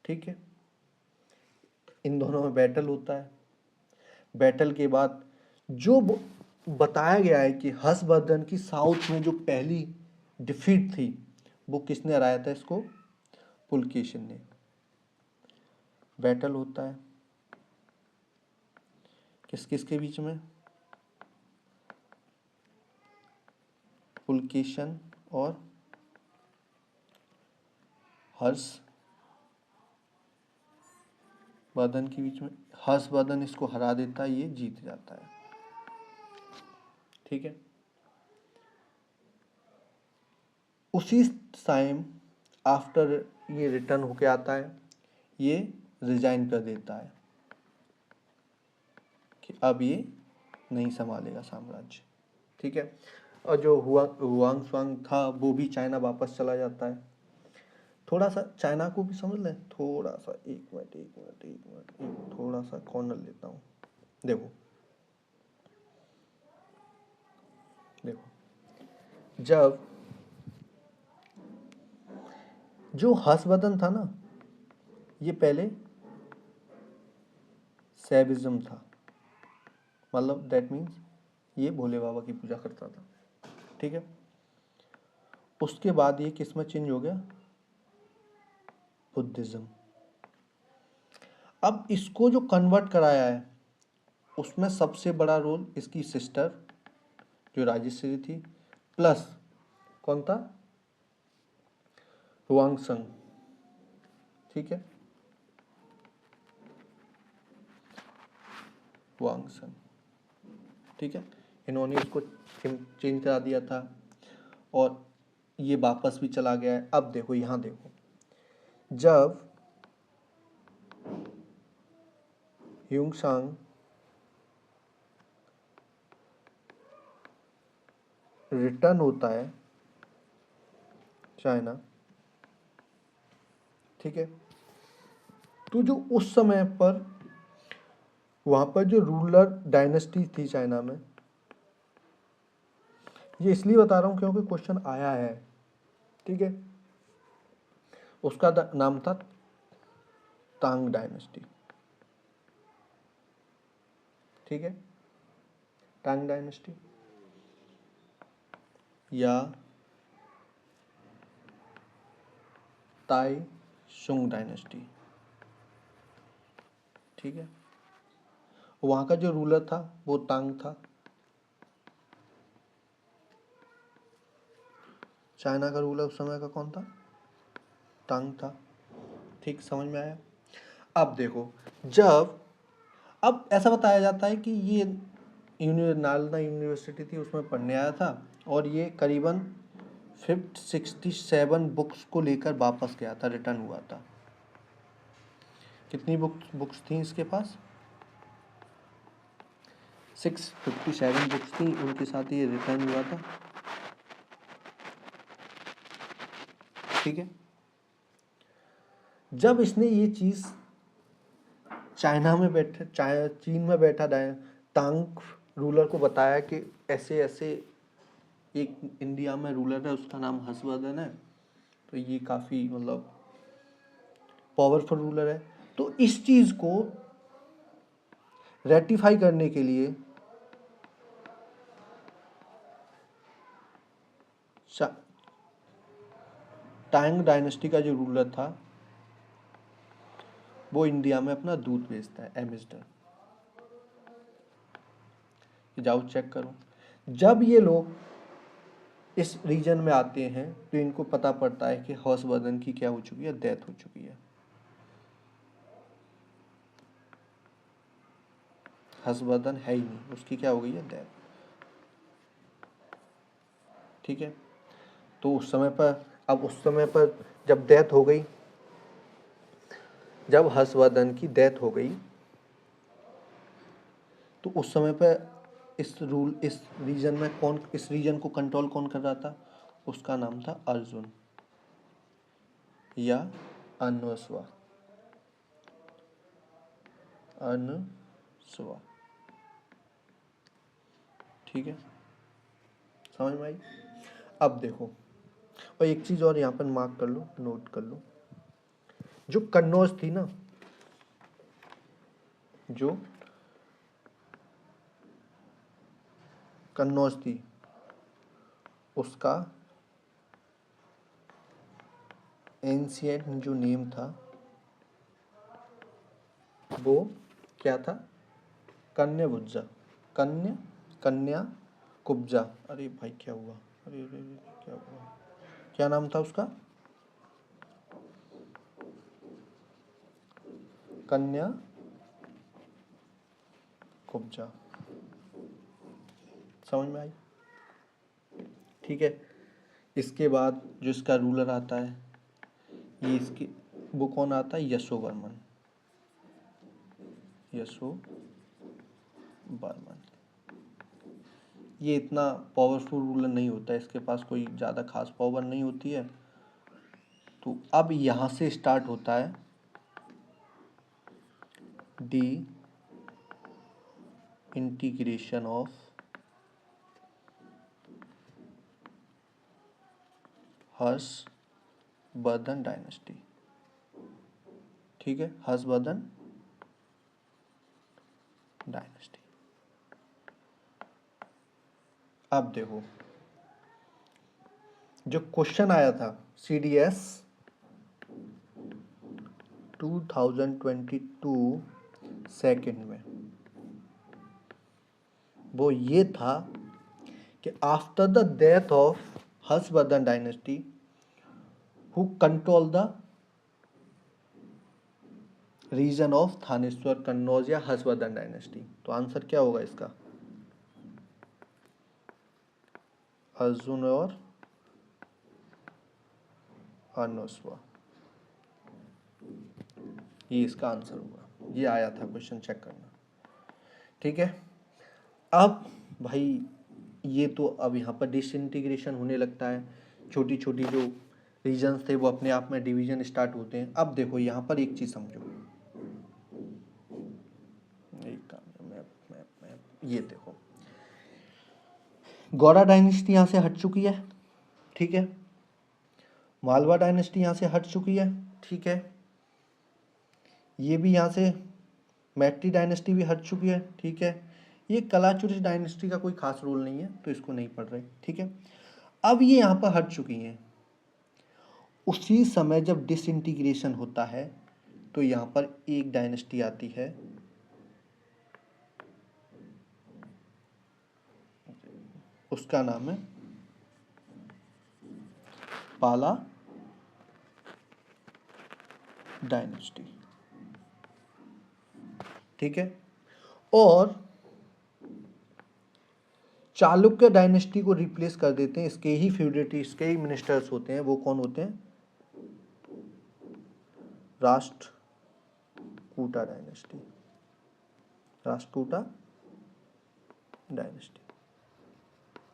ठीक है, इन दोनों में बैटल होता है। बैटल के बाद जो बताया गया है कि हर्षवर्धन की साउथ में जो पहली डिफीट थी वो किसने हराया था? इसको पुलकेशन ने। बैटल होता है किस किस के बीच में? पुलकेशन और हर्षवर्धन के बीच में। हर्षवर्धन इसको हरा देता है, ये जीत जाता है। ठीक है, उसी टाइम आफ्टर ये रिटर्न होके आता है, ये रिजाइन कर देता है कि अब ये नहीं संभालेगा साम्राज्य। ठीक है, और जो हुआंग स्वांग था वो भी चाइना वापस चला जाता है। थोड़ा सा चाइना को भी समझ लें, थोड़ा सा, एक मिनट थोड़ा सा कॉर्नर लेता हूँ। देखो देखो, जब जो हर्षवर्धन था ना, ये पहले सैविज्म था, मतलब दैट मीन्स ये भोले बाबा की पूजा करता था। ठीक है, उसके बाद ये किस में चेंज हो गया? बुद्धिज्म। अब इसको जो कन्वर्ट कराया है उसमें सबसे बड़ा रोल इसकी सिस्टर जो राजेश्वरी थी, प्लस कौन था? हुआंगसंग। ठीक है, हुआंगसंग। ठीक है, इन्होंने इसको चेंज करा दिया था और ये वापस भी चला गया है। अब देखो यहाँ देखो, जब ह्यूंगसांग रिटर्न होता है चाइना, ठीक है, तो जो उस समय पर वहां पर जो रूलर डायनेस्टी थी चाइना में, ये इसलिए बता रहा हूं क्योंकि क्वेश्चन आया है। ठीक है, उसका नाम था तांग डायनेस्टी। ठीक है, टांग डायनेस्टी या ताई सुंग डायनेस्टी, ठीक है। वहाँ का जो रूलर था वो तांग था। चाइना का रूलर उस समय का कौन था? तांग था। ठीक, समझ में आया। अब देखो, जब अब ऐसा बताया जाता है कि ये नालंदा यूनिवर्सिटी थी, उसमें पढ़ने आया था और ये करीबन 567 बुक्स को लेकर वापस गया था, रिटर्न हुआ था। कितनी बुक्स थी इसके पास? 657 बुक्स थी, उनके साथ ये रिटर्न हुआ था, ठीक है। जब इसने ये चीज़ चाइना में बैठे चीन में बैठा तांग रूलर को बताया कि ऐसे ऐसे एक इंडिया में रूलर है, उसका नाम हर्षवर्धन है, तो ये काफ़ी मतलब पावरफुल रूलर है। तो इस चीज़ को रेटिफाई करने के लिए टांग डायनेस्टी का जो रूलर था वो इंडिया में अपना दूध भेजता है, एम्बेसडर, जाओ चेक करो। जब ये लोग इस रीजन में आते हैं तो इनको पता पड़ता है कि हर्षवर्धन की क्या हो चुकी है, डेथ हो चुकी है। हर्षवर्धन है ही नहीं, उसकी क्या हो गई है, डेथ, ठीक है। तो उस समय पर जब डेथ हो गई, जब हर्षवर्धन की डेथ हो गई तो उस समय पर इस रीजन में इस रीजन को कंट्रोल कौन कर रहा था? उसका नाम था अर्जुन या अनस्वा, ठीक है, समझ में आई। अब देखो, और एक चीज और यहाँ पर मार्क कर लो, नोट कर लो, जो कन्नौज थी ना, जो कन्नौज थी उसका एंशिएंट जो नेम था वो क्या था? कन्याकुब्जा, कन्या कुब्जा। अरे भाई क्या हुआ? अरे अरे अरे, क्या हुआ? क्या नाम था उसका? कन्या कुब्जा, समझ में आई, ठीक है। इसके बाद जो इसका रूलर आता है, ये इसकी वो कौन आता है? यशोवर्मन, ये इतना पावरफुल रूलर नहीं होता है, इसके पास कोई ज़्यादा खास पावर नहीं होती है। तो अब यहाँ से स्टार्ट होता है D integration of Harshavardhana dynasty, ठीक है, हर्षवर्धन डायनेस्टी। अब देखो, जो क्वेश्चन आया था CDS 2022 सेकंड में, वो ये था कि after the death of Harshavardhana dynasty who control the region of Thanesar, Kannauj या हर्षवर्धन डायनेस्टी। तो आंसर क्या होगा इसका? अर्जुन और अनस्वा, ये इसका आंसर होगा। ये आया था क्वेश्चन, चेक करना, ठीक है। अब भाई ये तो अब यहाँ पर डिसइंटीग्रेशन होने लगता है, छोटी छोटी जो रीजन्स थे वो अपने आप में डिवीजन स्टार्ट होते हैं। अब देखो यहाँ पर एक चीज समझो, ये देखो, गौड़ा डायनेस्टी यहाँ से हट चुकी है, ठीक है। मालवा डायनेस्टी यहाँ से हट चुकी है, ठीक है। ये भी यहाँ से मैत्री डायनेस्टी भी हट चुकी है, ठीक है। ये कलाचुरिश डायनेस्टी का कोई खास रोल नहीं है तो इसको नहीं पढ़ रहे, ठीक है। अब ये यहाँ पर हट चुकी हैं। उसी समय जब डिसइंटीग्रेशन होता है तो यहाँ पर एक डायनेस्टी आती है, उसका नाम है पाला डायनेस्टी। ठीक है, और चालुक्य डायनेस्टी को रिप्लेस कर देते हैं, इसके ही फ्यूडेटी, इसके ही मिनिस्टर्स होते हैं, वो कौन होते हैं? राष्ट्रकूटा डायनेस्टी। राष्ट्रकूटा डायनेस्टी।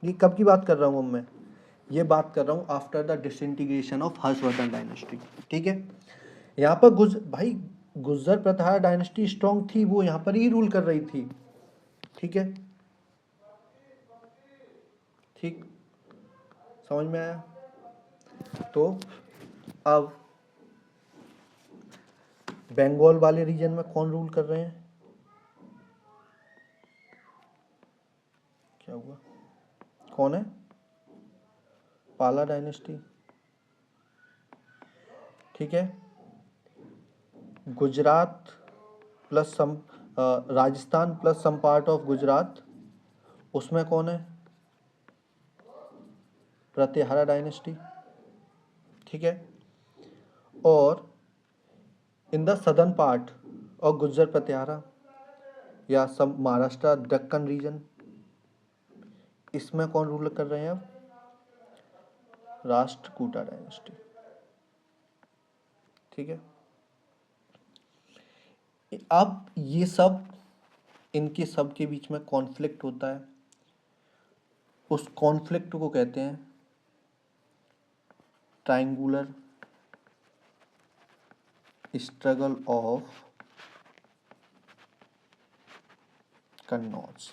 ये कब की बात कर रहा हूं अब मैं? ये बात कर रहा हूं after the disintegration of Harshavardhana dynasty. ठीक है, यहाँ पर भाई गुर्जर प्रताप डायनेस्टी स्ट्रॉन्ग थी, वो यहाँ पर ही रूल कर रही थी। ठीक है, ठीक, समझ में आया? तो अब बंगाल वाले रीजन में कौन रूल कर रहे हैं? क्या हुआ, कौन है? पाला डायनेस्टी। ठीक है, Gujarat plus some Rajasthan plus some part of Gujarat, उसमें कौन है? प्रतिहारा डायनेस्टी। ठीक है, और in the southern part of Gurjara Pratihara या सम महाराष्ट्र दक्कन रीजन, इसमें कौन रूल कर रहे हैं अब? राष्ट्रकूटा डायनेस्टी। ठीक है, अब ये सब, इनके सब के बीच में कॉन्फ्लिक्ट होता है, उस कॉन्फ्लिक्ट को कहते हैं ट्रायंगुलर स्ट्रगल ऑफ कन्नौज।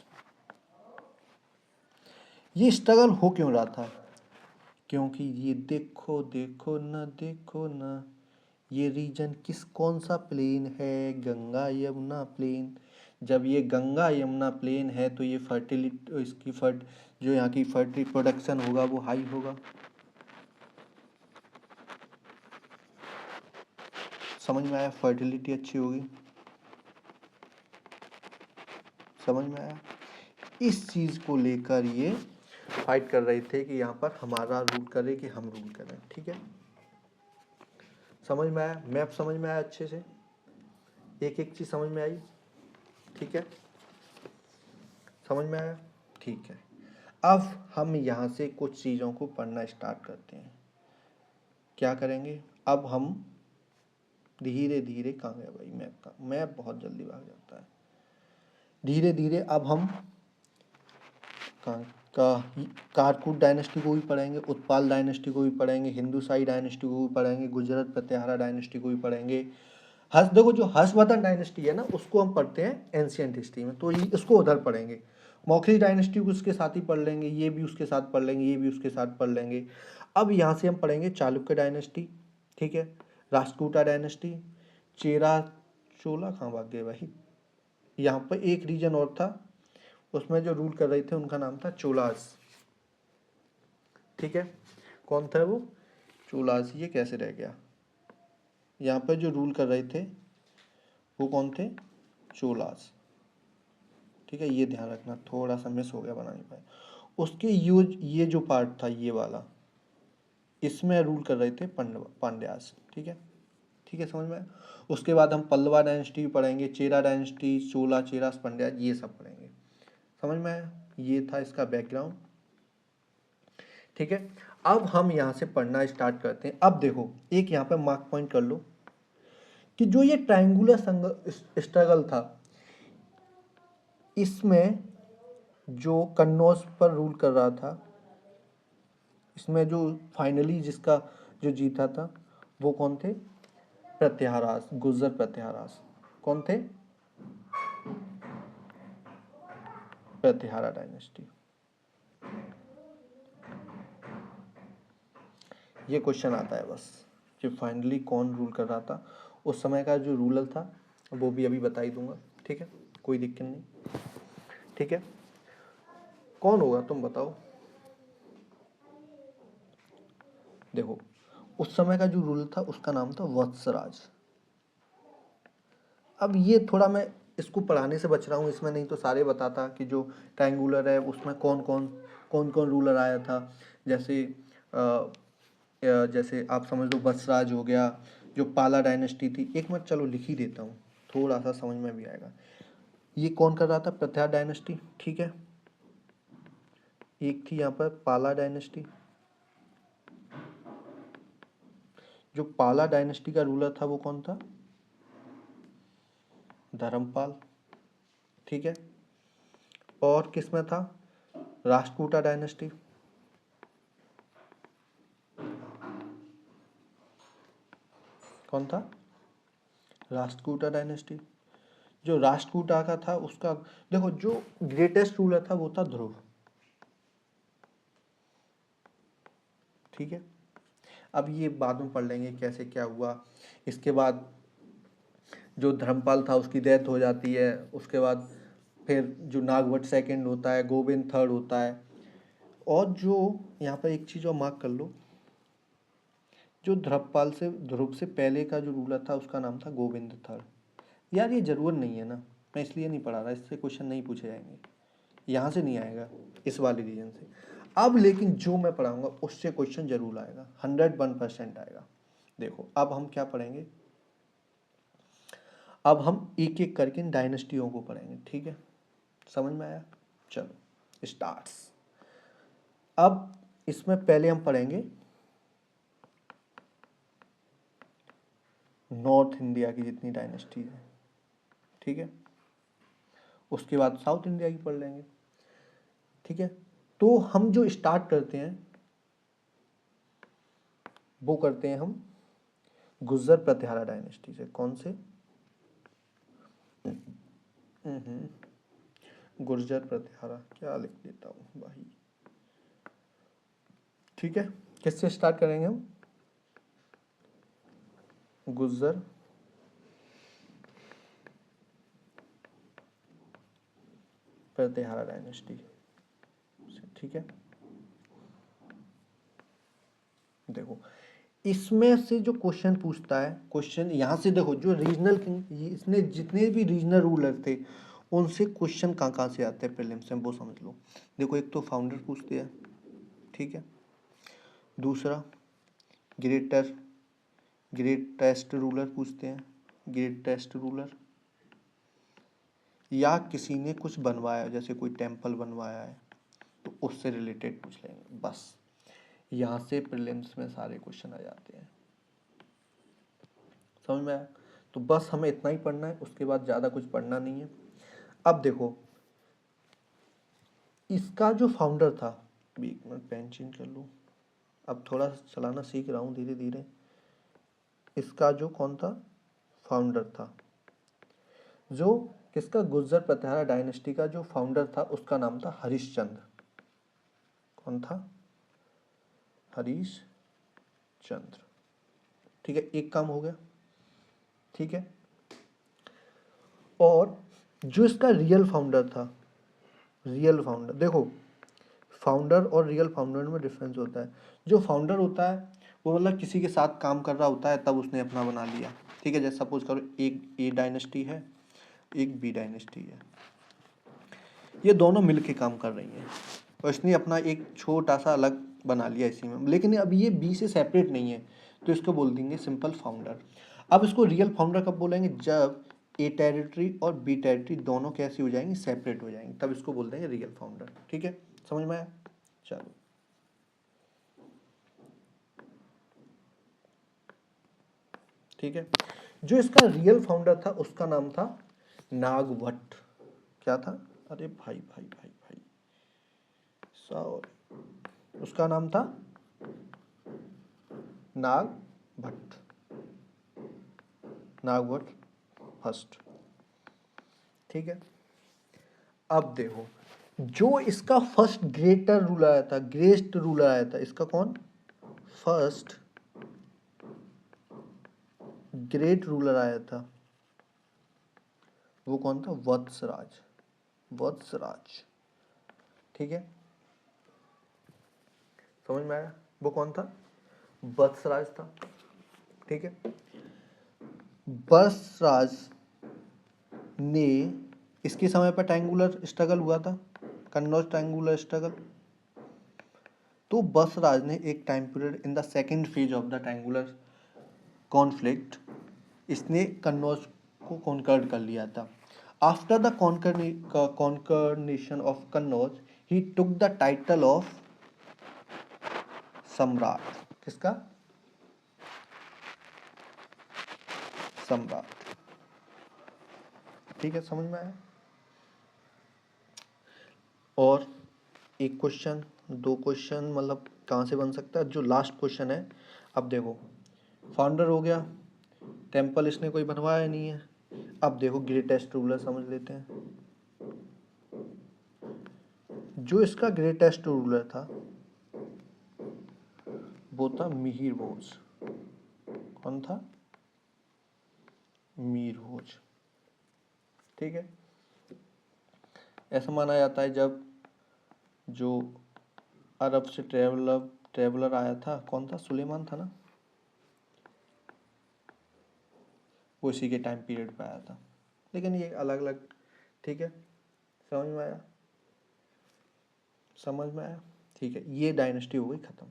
ये स्ट्रगल हो क्यों रहा था? क्योंकि ये देखो देखो ना, ये रीजन कौन सा प्लेन है? गंगा यमुना प्लेन। जब ये गंगा यमुना प्लेन है तो ये फर्टिलिटी, इसकी जो यहाँ की फर्टिलिटी प्रोडक्शन होगा वो हाई होगा। समझ में आया? फर्टिलिटी अच्छी होगी। समझ में आया? इस चीज को लेकर ये फाइट कर रहे थे कि यहाँ पर हमारा रूल करे कि हम रूल करें। ठीक है, समझ में आया? मैप समझ में आया अच्छे से? एक एक चीज समझ में आई? ठीक है, समझ में आया? ठीक है, अब हम यहाँ से कुछ चीज़ों को पढ़ना स्टार्ट करते हैं। क्या करेंगे अब हम? धीरे धीरे, कहाँ गया भाई मैप का? मैप बहुत जल्दी भाग जाता है। धीरे धीरे अब हम कारकूट डायनेस्टी को भी पढ़ेंगे, उत्पाल डायनेस्टी को भी पढ़ेंगे, हिंदुशाही डायनेस्टी को भी पढ़ेंगे, गुजरात प्रतिहारा डायनेस्टी को भी पढ़ेंगे। देखो जो हर्षवर्धन डायनेस्टी है ना, उसको हम पढ़ते हैं एंशियंट हिस्ट्री में, तो इसको उधर पढ़ेंगे। मौखरी डायनेस्टी को उसके साथ ही पढ़ लेंगे, ये भी उसके साथ पढ़ लेंगे, ये भी उसके साथ पढ़ लेंगे। अब यहाँ से हम पढ़ेंगे चालुक्य डायनेस्टी। ठीक है, राष्ट्रकूटा डायनेस्टी, चेरा चोला कहाँ भाग गए भाई? यहाँ पर एक रीजन और था, उसमें जो रूल कर रहे थे उनका नाम था चोलास। ठीक है, कौन था वो? चोलास। ये कैसे रह गया? यहाँ पर जो रूल कर रहे थे वो कौन थे? चोलास। ठीक है, ये ध्यान रखना, थोड़ा सा मिस हो गया, बना नहीं पाए। उसके ये जो पार्ट था ये वाला, इसमें रूल कर रहे थे पांड्यास। ठीक है, ठीक है, समझ में? उसके बाद हम पल्लवा डायनेस्टी पढ़ेंगे, चेरा डायनेस्टी, चोला, चेरास, पांड्या, ये सब पढ़ेंगे। समझ में आया? ये था इसका बैकग्राउंड। ठीक है, अब हम यहाँ से पढ़ना स्टार्ट करते हैं। अब देखो, एक यहाँ पे मार्क पॉइंट कर लो कि जो ये ट्रायंगुलर स्ट्रगल था, इसमें जो कन्नौज पर रूल कर रहा था, इसमें जो फाइनली जिसका जो जीता था वो कौन थे? प्रत्याहारास, गुर्जर प्रत्याहारास। कौन थे? प्रतिहारा डायनेस्टी। ये क्वेश्चन आता है बस, कि फाइनली कौन रूल कर रहा था। उस समय का जो रूलर था वो भी अभी बता ही दूंगा। ठीक है, कोई दिक्कत नहीं। ठीक है, कौन होगा तुम बताओ? देखो, उस समय का जो रूलर था उसका नाम था वत्सराज। अब ये थोड़ा मैं इसको पढ़ाने से बच रहा हूँ इसमें, नहीं तो सारे बताता कि जो ट्रायंगुलर है उसमें कौन कौन रूलर आया था। जैसे जैसे आप समझ लो वत्सराज हो गया, जो पाला डायनेस्टी थी। एक मिनट चलो लिख ही देता हूँ, थोड़ा सा समझ में भी आएगा। ये कौन कर रहा था? प्रत्यार डायनेस्टी, ठीक है। एक थी यहाँ पर पाला डायनेस्टी। जो पाला डायनेस्टी का रूलर था वो कौन था? धर्मपाल, ठीक है। और किसमें था? राष्ट्रकूटा डायनेस्टी। कौन था? राष्ट्रकूटा डायनेस्टी। जो राष्ट्रकूटा का था उसका देखो, जो ग्रेटेस्ट रूलर था वो था ध्रुव, ठीक है। अब ये बाद में पढ़ लेंगे कैसे क्या हुआ। इसके बाद जो धर्मपाल था उसकी डेथ हो जाती है। उसके बाद फिर जो नागवट सेकंड होता है, गोविंद थर्ड होता है। और जो यहाँ पर एक चीज़ और मार्क कर लो, जो ध्रुव से पहले का जो रूलर था उसका नाम था गोविंद थर्ड। यार ये जरूरत नहीं है ना, मैं इसलिए नहीं पढ़ा रहा, इससे क्वेश्चन नहीं पूछे जाएंगे, यहाँ से नहीं आएगा इस वाले रीजन से। अब लेकिन जो मैं पढ़ाऊंगा उससे क्वेश्चन जरूर आएगा, 101% आएगा। देखो अब हम क्या पढ़ेंगे, अब हम एक एक करके इन डायनेस्टियों को पढ़ेंगे, ठीक है। समझ में आया? चलो स्टार्ट्स। अब इसमें पहले हम पढ़ेंगे नॉर्थ इंडिया की जितनी डायनेस्टी है, ठीक है। उसके बाद साउथ इंडिया की पढ़ लेंगे, ठीक है। तो हम जो स्टार्ट करते हैं वो करते हैं हम गुर्जर प्रतिहारा डायनेस्टी से। कौन से? गुर्जर प्रतिहारा, क्या लिख देता हूँ भाई, ठीक है। किससे स्टार्ट करेंगे हम? गुर्जर प्रतिहारा डायनेस्टी, ठीक है। देखो इसमें से जो क्वेश्चन पूछता है, क्वेश्चन यहाँ से देखो, जो रीजनल किंग, इसने जितने भी रीजनल रूलर थे उनसे क्वेश्चन कहाँ से आते हैं प्रीलिम्स में वो समझ लो। देखो एक तो फाउंडर पूछते हैं, ठीक है। दूसरा ग्रेटेस्ट रूलर पूछते हैं, ग्रेटेस्ट रूलर। या किसी ने कुछ बनवाया, जैसे कोई टेम्पल बनवाया है तो उससे रिलेटेड पूछ लेंगे, बस। यहाँ से प्रीलिम्स में सारे क्वेश्चन आ जाते हैं, समझ में आया? तो बस हमें इतना ही पढ़ना है, उसके बाद ज़्यादा कुछ पढ़ना नहीं है। अब देखो इसका जो फाउंडर था, एक मिनट पेन चेंज कर लूँ, अब थोड़ा चलाना सीख रहा हूँ धीरे धीरे। इसका जो कौन था फाउंडर था, जो किसका? गुर्जर प्रतिहारा डायनेस्टी का जो फाउंडर था उसका नाम था हरिश्चंद्र। कौन था? हरिश्चंद्र, ठीक है। एक काम हो गया, ठीक है। और जो इसका रियल फाउंडर था, रियल फाउंडर, देखो फाउंडर और रियल फाउंडर में डिफरेंस होता है। जो फाउंडर होता है वो मतलब किसी के साथ काम कर रहा होता है तब उसने अपना बना लिया, ठीक है। जैसे सपोज करो एक ए डायनेस्टी है, एक बी डायनेस्टी है, ये दोनों मिलके काम कर रही हैं और इसने अपना एक छोटा सा अलग बना लिया इसी में, लेकिन अब ये बी से सेपरेट नहीं है तो इसको बोल देंगे सिंपल फाउंडर। अब इसको रियल फाउंडर कब बोलेंगे? जब ए टेरिटरी और बी टेरिटरी दोनों कैसी हो जाएंगी? सेपरेट हो जाएंगी, तब इसको बोल देंगे रियल फाउंडर, ठीक है। समझ में आया? चलो ठीक है। जो इसका रियल फाउंडर था उसका नाम था नागभट्ट। क्या था? अरे भाई भाई भाई भाई सॉरी, उसका नाम था नागभट्ट, नागभट्ट फर्स्ट, ठीक है। अब देखो जो इसका फर्स्ट ग्रेटर रूलर आया था, ग्रेट रूलर आया था, इसका कौन फर्स्ट ग्रेट रूलर आया था वो कौन था? वत्सराज, वत्सराज, ठीक है। समझ में आया? वो कौन था? वत्सराज था, ठीक है। वत्सराज ने, इसके समय पर ट्रायंगुलर स्ट्रगल हुआ था, कन्नौज ट्रायंगुलर स्ट्रगल। तो वत्सराज ने एक time period in the second phase of the triangular conflict, इसने कन्नौज को कॉन्कर्ड कर लिया था। After the conquest of Kannauj he took the title of Samrat. किसका? सम्राट। ठीक है, समझ में आया? और एक क्वेश्चन, दो क्वेश्चन, मतलब कहाँ से बन सकता है? जो लास्ट क्वेश्चन है, अब देखो, फाउंडर हो गया, टेम्पल इसने कोई बनवाया नहीं है। अब देखो ग्रेटेस्ट रूलर समझ लेते हैं। जो इसका ग्रेटेस्ट रूलर था वो था मिहिर भोज। कौन था? मीर भोज। ठीक है। ऐसा माना जाता है जब जो अरब से ट्रेवलर आया था, कौन था? सुलेमान था ना, वो इसी के टाइम पीरियड पे आया था। लेकिन ये अलग अलग, ठीक है, समझ में आया? समझ में आया? ठीक है, ये डायनेस्टी हो गई खत्म।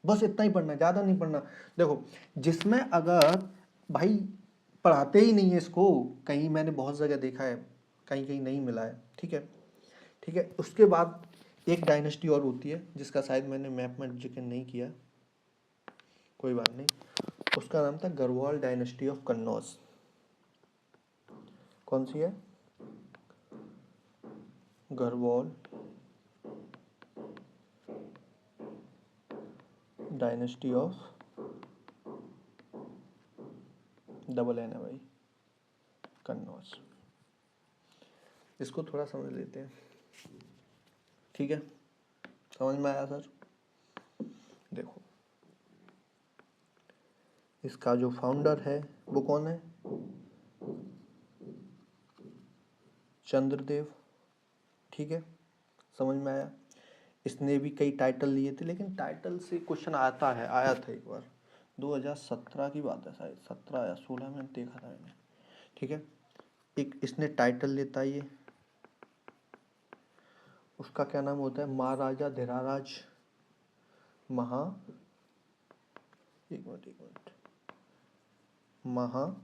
बस इतना ही पढ़ना, ज़्यादा नहीं पढ़ना। देखो, जिसमें अगर भाई पढ़ाते ही नहीं है इसको, कहीं मैंने बहुत जगह देखा है, कहीं कहीं नहीं मिला है, ठीक है, ठीक है। उसके बाद एक डायनेस्टी और होती है जिसका शायद मैंने मैप में जिक्र नहीं किया, कोई बात नहीं। उसका नाम था गढ़वाल डायनेस्टी ऑफ कन्नौज। कौन सी है? Gahadavala dynasty of, double N है भाई, कन्नौज। इसको थोड़ा समझ लेते हैं, ठीक है। समझ में आया सर? देखो, इसका जो फाउंडर है वो कौन है? चंद्रदेव। ठीक है, समझ में आया? इसने भी कई टाइटल लिए थे, लेकिन टाइटल से क्वेश्चन आता है, आया था एक बार, 2017 की बात है शायद, 17 या 16 में देखा था मैंने, ठीक है। एक इसने टाइटल लेता है, ये उसका क्या नाम होता है? महाराजा धीराराज महा, एक मिनट, महाराजा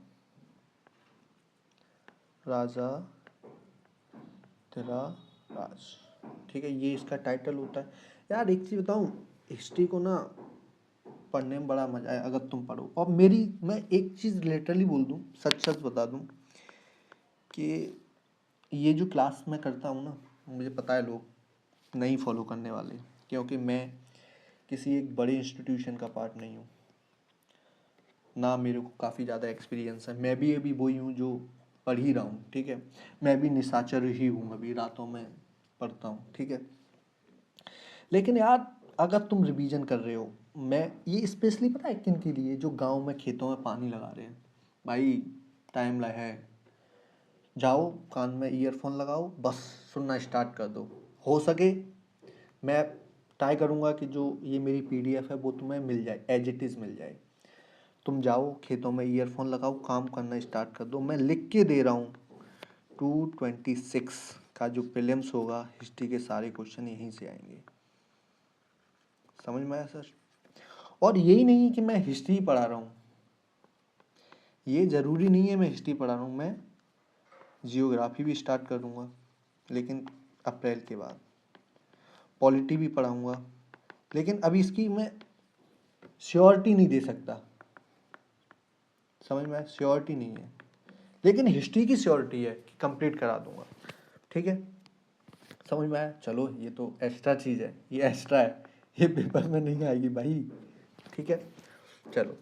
धीराराज, ठीक है, ये इसका टाइटल होता है। यार एक चीज़ बताऊं, हिस्ट्री को ना पढ़ने में बड़ा मजा है अगर तुम पढ़ो। और मैं एक चीज़ लिटरली बोल दूं, सच सच बता दूं कि ये जो क्लास मैं करता हूँ ना, मुझे पता है लोग नहीं फॉलो करने वाले, क्योंकि मैं किसी एक बड़े इंस्टीट्यूशन का पार्ट नहीं हूँ ना, मेरे को काफ़ी ज़्यादा एक्सपीरियंस है। मैं भी अभी वही हूँ जो पढ़ ही रहा हूँ, ठीक है। मैं भी निशाचर ही हूँ, अभी रातों में पढ़ता हूँ, ठीक है। लेकिन यार अगर तुम रिवीजन कर रहे हो, मैं ये स्पेशली पता है किन के लिए? जो गांव में खेतों में पानी लगा रहे हैं भाई, टाइम लगा है, जाओ कान में ईयरफोन लगाओ, बस सुनना स्टार्ट कर दो। हो सके मैं ट्राई करूँगा कि जो ये मेरी पीडीएफ है वो तुम्हें मिल जाए, एज इट इज़ मिल जाए। तुम जाओ खेतों में ईयरफोन लगाओ, काम करना स्टार्ट कर दो। मैं लिख के दे रहा हूँ, 226 का जो प्रीलिम्स होगा, हिस्ट्री के सारे क्वेश्चन यहीं से आएंगे। समझ में आया सर? और यही नहीं कि मैं हिस्ट्री पढ़ा रहा हूँ, ये ज़रूरी नहीं है मैं हिस्ट्री पढ़ा रहा हूँ, मैं जियोग्राफी भी स्टार्ट करूँगा, लेकिन अप्रैल के बाद पॉलिटी भी पढ़ाऊँगा, लेकिन अभी इसकी मैं श्योरिटी नहीं दे सकता। समझ में आया? श्योरिटी नहीं है, लेकिन हिस्ट्री की श्योरिटी है कि कंप्लीट करा दूंगा, ठीक है। समझ में आया? चलो, ये तो एक्स्ट्रा चीज़ है, ये एक्स्ट्रा है, ये पेपर में नहीं आएगी भाई, ठीक है। चलो,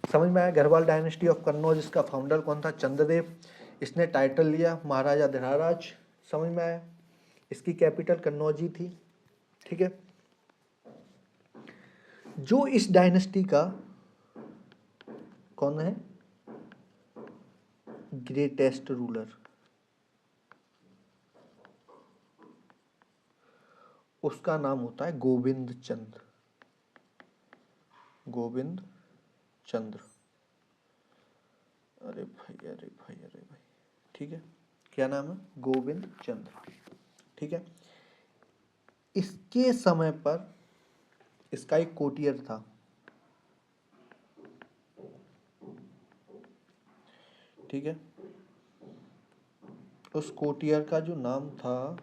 समझ में आया? गढ़वाल डायनेस्टी ऑफ कन्नौज, इसका फाउंडर कौन था? चंद्रदेव। इसने टाइटल लिया महाराजा धीराराज। समझ में आया? इसकी कैपिटल कन्नौज ही थी, ठीक है। जो इस डायनेस्टी का कौन है ग्रेटेस्ट रूलर, उसका नाम होता है गोविंद चंद। गोविंद चंद्र। अरे भाई अरे भाई अरे भाई, ठीक है, क्या नाम है? गोविंद चंद्र। ठीक है, इसके समय पर इसका एक कोटियर था, ठीक है, उस कोटियर का जो नाम था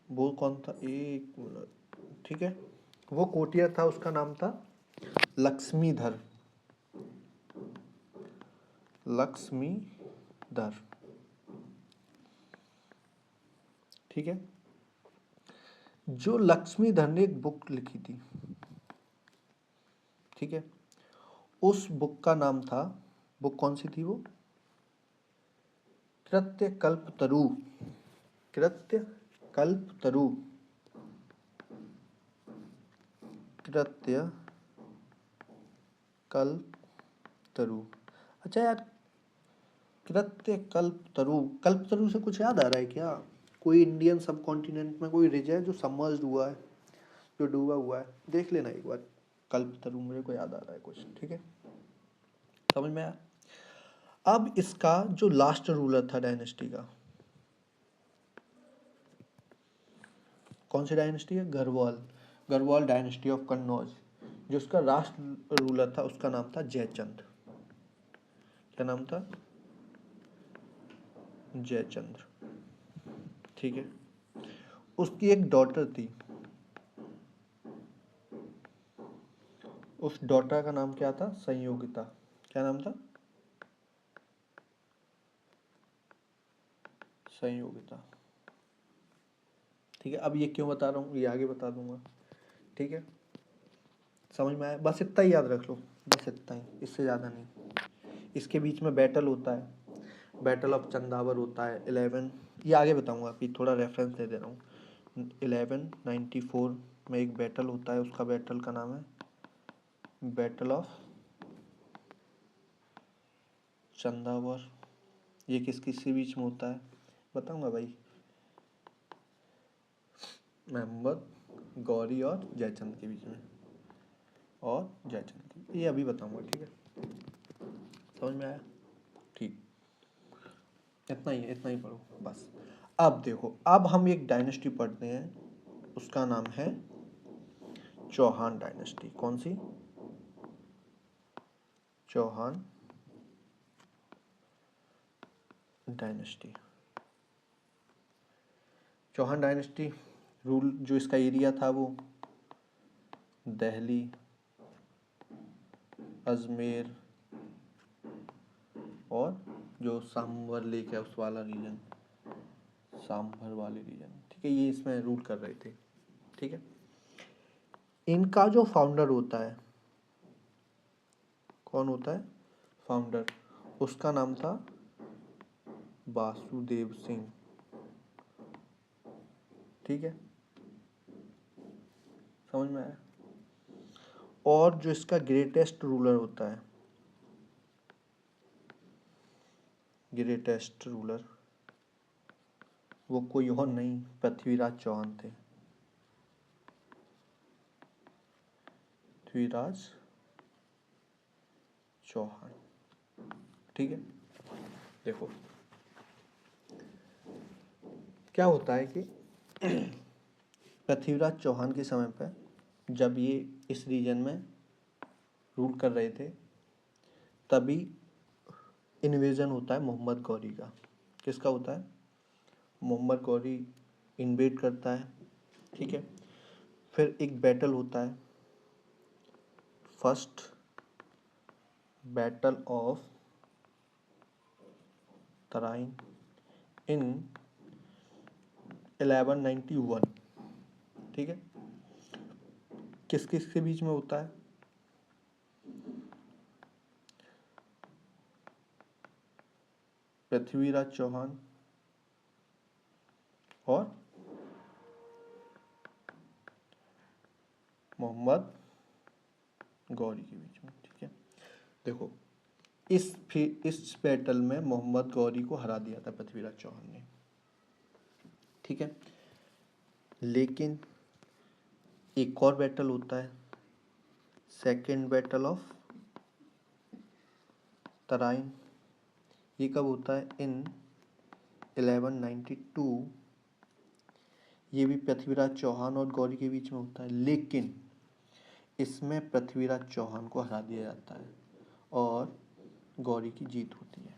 वो कौन था? एक मिनट, ठीक है, वो कोटियर था, उसका नाम था लक्ष्मीधर। लक्ष्मीधर, ठीक है। जो लक्ष्मीधर ने एक बुक लिखी थी, ठीक है, उस बुक का नाम था, बुक कौन सी थी वो? कृत्य कल्पतरु। कृत्य कल्पतरु। कृत्य कल्पतरु। अच्छा यार, कृत्य कल्पतरु, कल्पतरु से कुछ याद आ रहा है क्या? कोई इंडियन सब कॉन्टिनेंट में कोई रिज है जो सबमर्ज्ड हुआ है, जो डूबा हुआ है? देख लेना एक बार, कल्पतरु मेरे को याद आ रहा है कुछ, ठीक है, समझ में आया? अब इसका जो लास्ट रूलर था डायनेस्टी का, कौन सी डायनेस्टी है? गढ़वाल। Garhwal dynasty of Kannauj. जो उसका लास्ट रूलर था उसका नाम था जयचंद। क्या नाम था? जयचंद्र, ठीक है। उसकी एक डॉटर थी, उस डॉटर का नाम क्या था? संयोगिता। क्या नाम था? संयोगिता, ठीक है। अब ये क्यों बता रहा हूँ, ये आगे बता दूंगा, ठीक है, समझ में आया? बस इतना ही याद रख लो, बस इतना ही, इससे ज़्यादा नहीं। इसके बीच में बैटल होता है, बैटल ऑफ चंदावर होता है 11, ये आगे बताऊंगा, अभी थोड़ा रेफरेंस दे दे रहा हूँ। 1194 में एक बैटल होता है, उसका बैटल का नाम है बैटल ऑफ चंदावर। ये किस किस के बीच में होता है बताऊंगा भाई, मोहम्मद गौरी और जयचंद के बीच में, और जयचंद के, ये अभी बताऊंगा, ठीक है, समझ में आया? ठीक, इतना ही है, इतना ही पढ़ो बस। अब देखो, अब हम एक डायनेस्टी पढ़ते हैं, उसका नाम है चौहान डायनेस्टी। कौन सी? Chauhan dynasty. Chauhan dynasty rule, जो इसका एरिया था वो दिल्ली, अजमेर और जो सांभर लेक है उस वाला रीजन, सांभर वाले रीजन, ठीक है, ये इसमें रूल कर रहे थे, ठीक है। इनका जो फाउंडर होता है, कौन होता है फाउंडर? उसका नाम था वासुदेव सिंह, ठीक है, समझ में आया? और जो इसका ग्रेटेस्ट रूलर होता है, ग्रेटेस्ट रूलर, वो कोई और नहीं, पृथ्वीराज चौहान थे। पृथ्वीराज चौहान, ठीक है। देखो क्या होता है कि पृथ्वीराज चौहान के समय पर, जब ये इस रीजन में रूल कर रहे थे, तभी इन्वेजन होता है मोहम्मद गौरी का। किसका होता है? मोहम्मद गौरी इन्वेड करता है, ठीक है। फिर एक बैटल होता है, फर्स्ट बैटल ऑफ तराइन इन 1191, ठीक है। किस किस के बीच में होता है? पृथ्वीराज चौहान और मोहम्मद गौरी के बीच में, ठीक है। देखो, इस बैटल में मोहम्मद गौरी को हरा दिया था पृथ्वीराज चौहान ने, ठीक है। लेकिन एक और बैटल होता है, सेकेंड बैटल ऑफ तराइन। ये कब होता है? इन 1192। ये भी पृथ्वीराज चौहान और गौरी के बीच में होता है, लेकिन इसमें पृथ्वीराज चौहान को हरा दिया जाता है और गौरी की जीत होती है।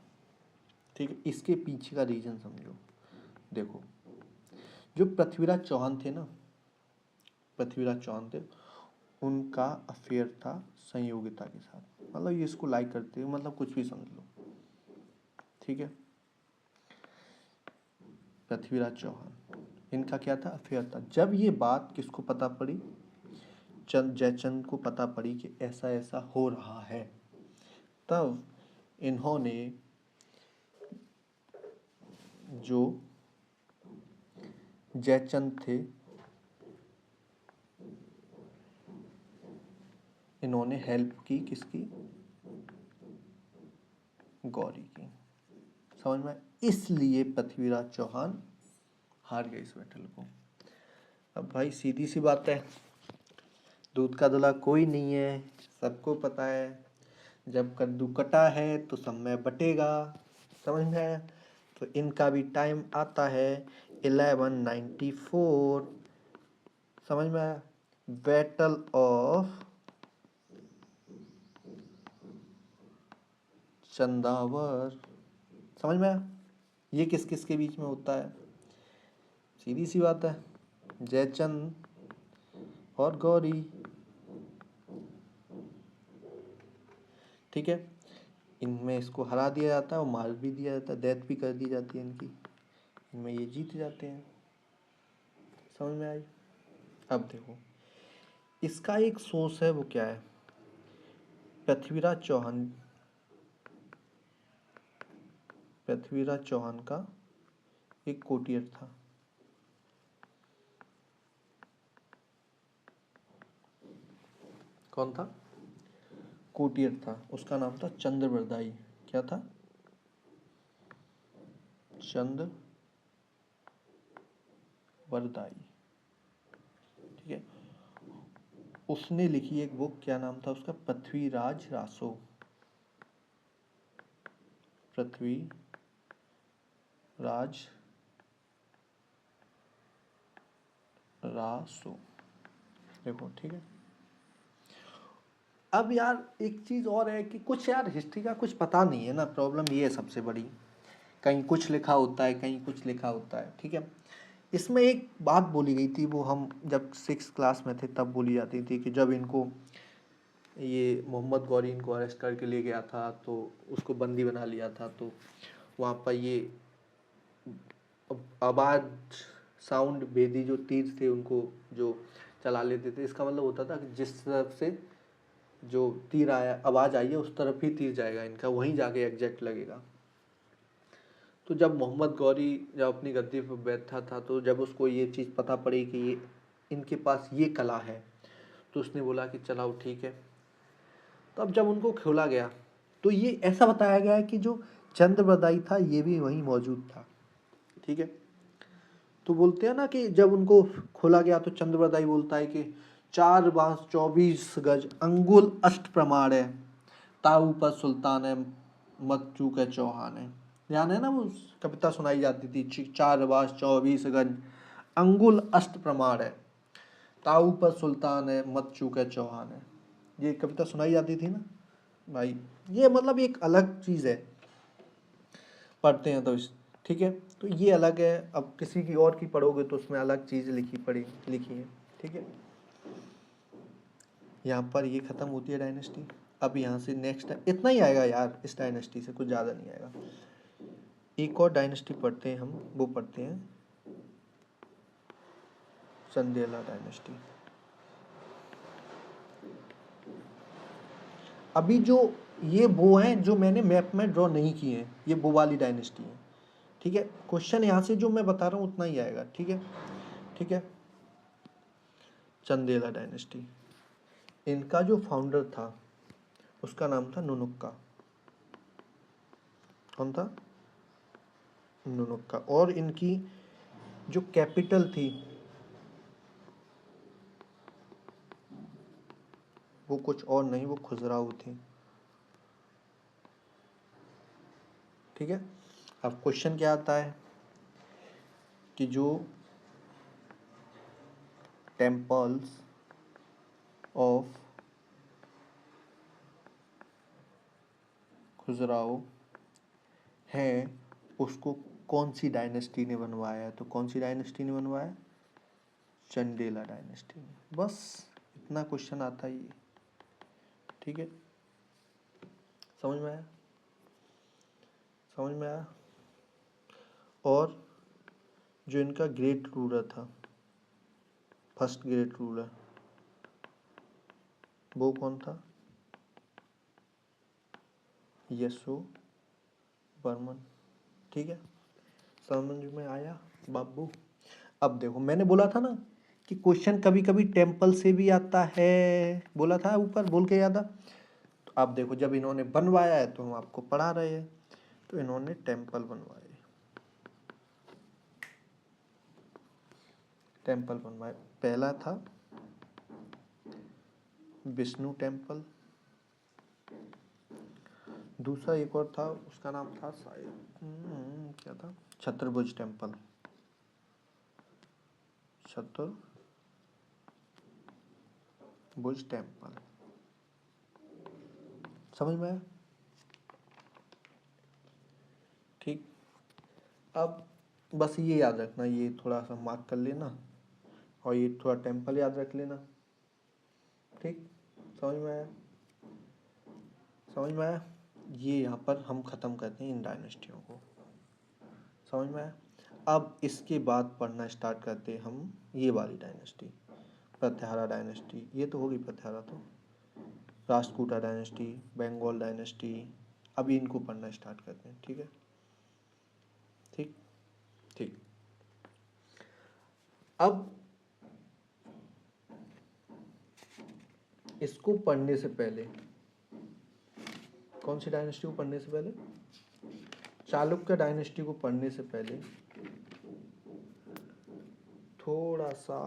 ठीक है, इसके पीछे का रीजन समझो। देखो, जो पृथ्वीराज चौहान थे ना, पृथ्वीराज चौहान थे, उनका अफेयर था संयोगिता के साथ। मतलब ये इसको लाइक करते हो, मतलब कुछ भी समझ लो। ठीक है, पृथ्वीराज चौहान, इनका क्या था? अफेयर था। जब ये बात किसको पता पड़ी? जयचंद को पता पड़ी कि ऐसा ऐसा हो रहा है, तब इन्होंने जो जयचंद थे, इन्होंने हेल्प की किसकी? गौरी की। समझ में? इसलिए पृथ्वीराज चौहान हार गए इस बैटल को। अब भाई सीधी सी बात है, दूध का धुला कोई नहीं है, सबको पता है, जब कद्दू कटा है तो सब में बटेगा। समझ में आया? तो इनका भी टाइम आता है 1194। समझ में आया? Battle of Chandawar. समझ में आया? ये किस किस के बीच में होता है? सीधी सी बात है, जयचंद और गौरी। ठीक है, इनमें इसको हरा दिया जाता है और मार भी दिया जाता है, डेथ भी कर दी जाती है इनकी। इनमें ये जीत जाते हैं। समझ में आई? अब देखो, इसका एक सोर्स है, वो क्या है? पृथ्वीराज चौहान, पृथ्वीराज चौहान का एक कोटियर था। कौन था? कोटियर था, उसका नाम था चंद्रवरदाई। क्या था? चंद्रवरदाई। ठीक है, उसने लिखी एक बुक, क्या नाम था उसका? पृथ्वीराज रासो। पृथ्वीराज रासो। देखो, ठीक है। अब यार एक चीज और है कि कुछ यार हिस्ट्री का कुछ पता नहीं है ना, प्रॉब्लम ये है सबसे बड़ी। कहीं कुछ लिखा होता है, कहीं कुछ लिखा होता है। ठीक है, इसमें एक बात बोली गई थी, वो हम जब 6th क्लास में थे तब बोली जाती थी कि जब इनको ये मोहम्मद गौरी इनको अरेस्ट करके ले गया था, तो उसको बंदी बना लिया था, तो वहाँ पर ये आवाज साउंड भेदी जो तीर थे उनको जो चला लेते थे, इसका मतलब होता था कि जिस तरफ से जो तीर आया, आवाज आई है, उस तरफ ही तीर जाएगा इनका, वहीं जाके एग्जैक्ट लगेगा। तो जब मोहम्मद गौरी जब अपनी गद्दी पर बैठा था, तो जब उसको ये चीज़ पता पड़ी कि ये इनके पास ये कला है, तो उसने बोला कि चलाओ ठीक है। तो अब जब उनको खोला गया, तो ये ऐसा बताया गया है कि जो चंद्रवरदाई था ये भी वहीं मौजूद था। ठीक है, तो बोलते हैं ना कि जब उनको खोला गया तो चंद्रवरदाई बोलता है कि 4 बांस 24 गज अंगुल अष्ट प्रमाण है, ताऊ पर सुल्तान है, मत चूक है चौहान है। ध्यान है ना, वो कविता सुनाई जाती थी, 4 बांस 24 गज अंगुल अष्ट प्रमाण है, ताऊ पर सुल्तान है, मत चूक है चौहान है। ये कविता सुनाई जाती थी ना भाई। ये मतलब एक अलग चीज़ है, पढ़ते हैं तो ठीक है, तो ये अलग है। अब किसी की और की पढ़ोगे तो उसमें अलग चीज़ लिखी है। ठीक है, यहाँ पर ये ख़त्म होती है डायनेस्टी। अब यहाँ से नेक्स्ट इतना ही आएगा यार, इस डायनेस्टी से कुछ ज़्यादा नहीं आएगा। एक और डायनेस्टी पढ़ते हैं हम, वो पढ़ते हैं चंदेला डायनेस्टी। अभी जो ये वो हैं जो मैंने मैप में ड्रॉ नहीं किए हैं, ये वो वाली डायनेस्टी है। ठीक है, क्वेश्चन यहाँ से जो मैं बता रहा हूँ उतना ही आएगा। ठीक है, ठीक है। चंदेला डायनेस्टी, इनका जो फाउंडर था उसका नाम था नुनुक्का। कौन था? नुनुक्का। और इनकी जो कैपिटल थी वो कुछ और नहीं, वो खुजराऊ थी। ठीक है, अब क्वेश्चन क्या आता है कि जो टेम्पल्स ऑफ खुजराओ है उसको कौन सी डायनेस्टी ने बनवाया है? तो कौन सी डायनेस्टी ने बनवाया? चंदेला डायनेस्टी ने। बस इतना क्वेश्चन आता ही है। ठीक है, समझ में आया? समझ में आया? और जो इनका ग्रेट रूलर था, फर्स्ट ग्रेट रूलर, वो कौन था? यशो बर्मन। ठीक है, समझ में आया बाबू? अब देखो, मैंने बोला था ना कि क्वेश्चन कभी कभी टेम्पल से भी आता है, बोला था ऊपर, बोल के याद आ? तो अब देखो, जब इन्होंने बनवाया है तो हम आपको पढ़ा रहे हैं। तो इन्होंने टेम्पल बनवाए, टेम्पल बनवाए। पहला था विष्णु टेम्पल, दूसरा एक और था, उसका नाम था शायद क्या था, छत्रभुज टेम्पल, छत्रभुज टेम्पल। समझ में आया? ठीक, अब बस ये याद रखना, ये थोड़ा सा मार्क कर लेना, और ये थोड़ा टेम्पल याद रख लेना। ठीक, समझ में आया? समझ में आया? ये यहाँ पर हम ख़त्म करते हैं इन डायनेस्टियों को। समझ में आया? अब इसके बाद पढ़ना स्टार्ट करते हैं हम ये वाली डायनेस्टी, प्रत्याहारा डायनेस्टी। ये तो होगी प्रत्याहारा, तो राष्ट्रकूटा डायनेस्टी, बंगाल डायनेस्टी, अभी इनको पढ़ना स्टार्ट करते हैं। ठीक है, ठीक ठीक। अब इसको पढ़ने से पहले, कौन सी डायनेस्टी को पढ़ने से पहले? चालुक्य डायनेस्टी को पढ़ने से पहले थोड़ा सा,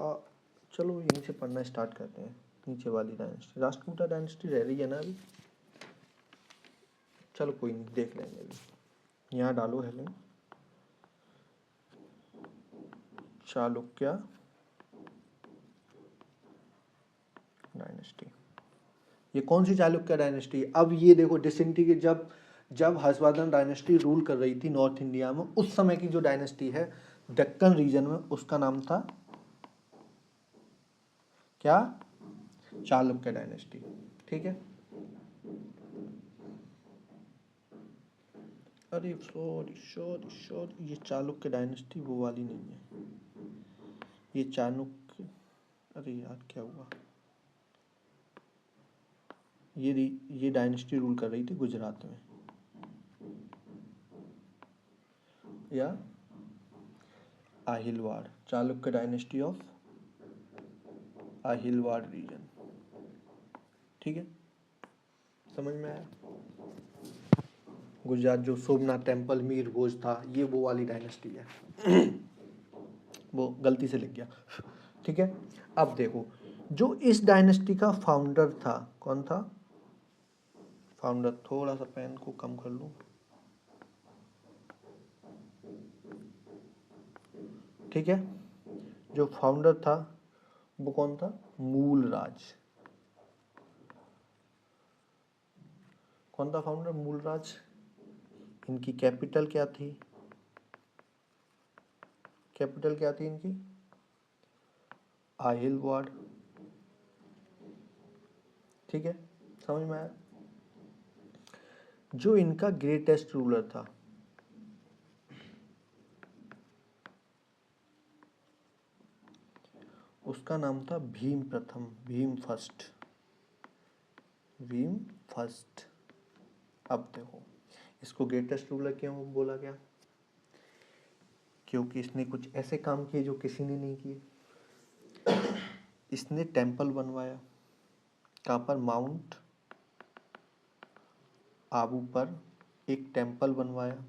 चलो यहीं से पढ़ना स्टार्ट करते हैं। नीचे वाली डायनेस्टी, राष्ट्रकूटा डायनेस्टी रह रही है ना अभी? चलो कोई नहीं, देख लेंगे अभी। यहाँ डालो हेलें, चालुक्य डायनेस्टी। ये कौन सी चालुक्य डायनेस्टी? अब ये देखो, डिसेंट्री जब जब हर्षवर्धन डायनेस्टी रूल कर रही थी नॉर्थ इंडिया में, उस समय की जो डायनेस्टी है दक्कन रीजन में, उसका नाम था क्या? चालुक्य डायनेस्टी। ठीक है, अरे सॉरी सॉरी सॉरी, ये चालुक्य डायनेस्टी वो वाली नहीं है, ये चाणक्य, अरे यार क्या हुआ, ये डायनेस्टी रूल कर रही थी गुजरात में, या आहिलवाड़, चालुक्य डायनेस्टी ऑफ आहिलवाड़ रीजन। ठीक है, समझ में आया? गुजरात जो सोमनाथ टेम्पल, मीर भोज था, ये वो वाली डायनेस्टी है। वो गलती से लिख गया। ठीक है, अब देखो, जो इस डायनेस्टी का फाउंडर था, कौन था फाउंडर? थोड़ा सा पेन को कम कर लूं। ठीक है, जो फाउंडर था वो कौन था? मूलराज। कौन था फाउंडर? मूलराज। इनकी कैपिटल क्या थी? कैपिटल क्या थी इनकी? आहिलवाड़। ठीक है, समझ में आया? जो इनका ग्रेटेस्ट रूलर था, उसका नाम था भीम प्रथम, भीम फर्स्ट, भीम फर्स्ट। अब देखो, इसको ग्रेटेस्ट रूलर क्यों बोला गया? क्योंकि इसने कुछ ऐसे काम किए जो किसी ने नहीं किए। इसने टेम्पल बनवाया, कहाँ पर? माउंट आबू पर एक टेम्पल बनवाया।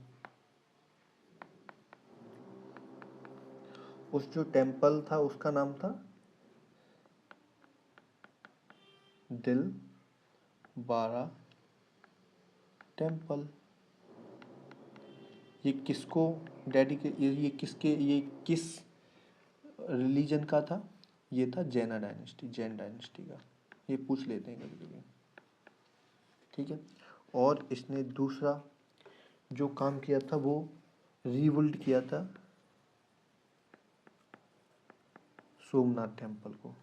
उस जो टेम्पल था उसका नाम था दिल बारा टेम्पल। ये किसको डेडिकेट, ये किसके, ये किस रिलीजन का था? ये था जैन डायनेस्टी का। ये पूछ लेते हैं कभी कभी, ठीक है। और इसने दूसरा जो काम किया था वो रीबिल्ड किया था सोमनाथ टेम्पल को।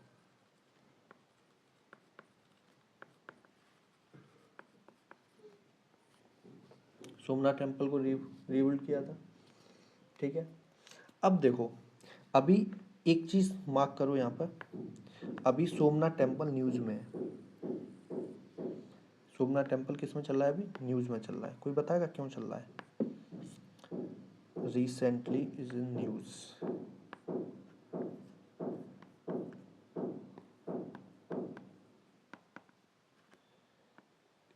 सोमनाथ टेम्पल को रीबिल्ड किया था, ठीक है। अब देखो, अभी एक चीज मार्क करो यहाँ पर, अभी सोमनाथ टेम्पल न्यूज में है। सोमनाथ टेम्पल किस में चल रहा है? अभी न्यूज में चल रहा है। कोई बताएगा क्यों चल रहा है? Recently is in news.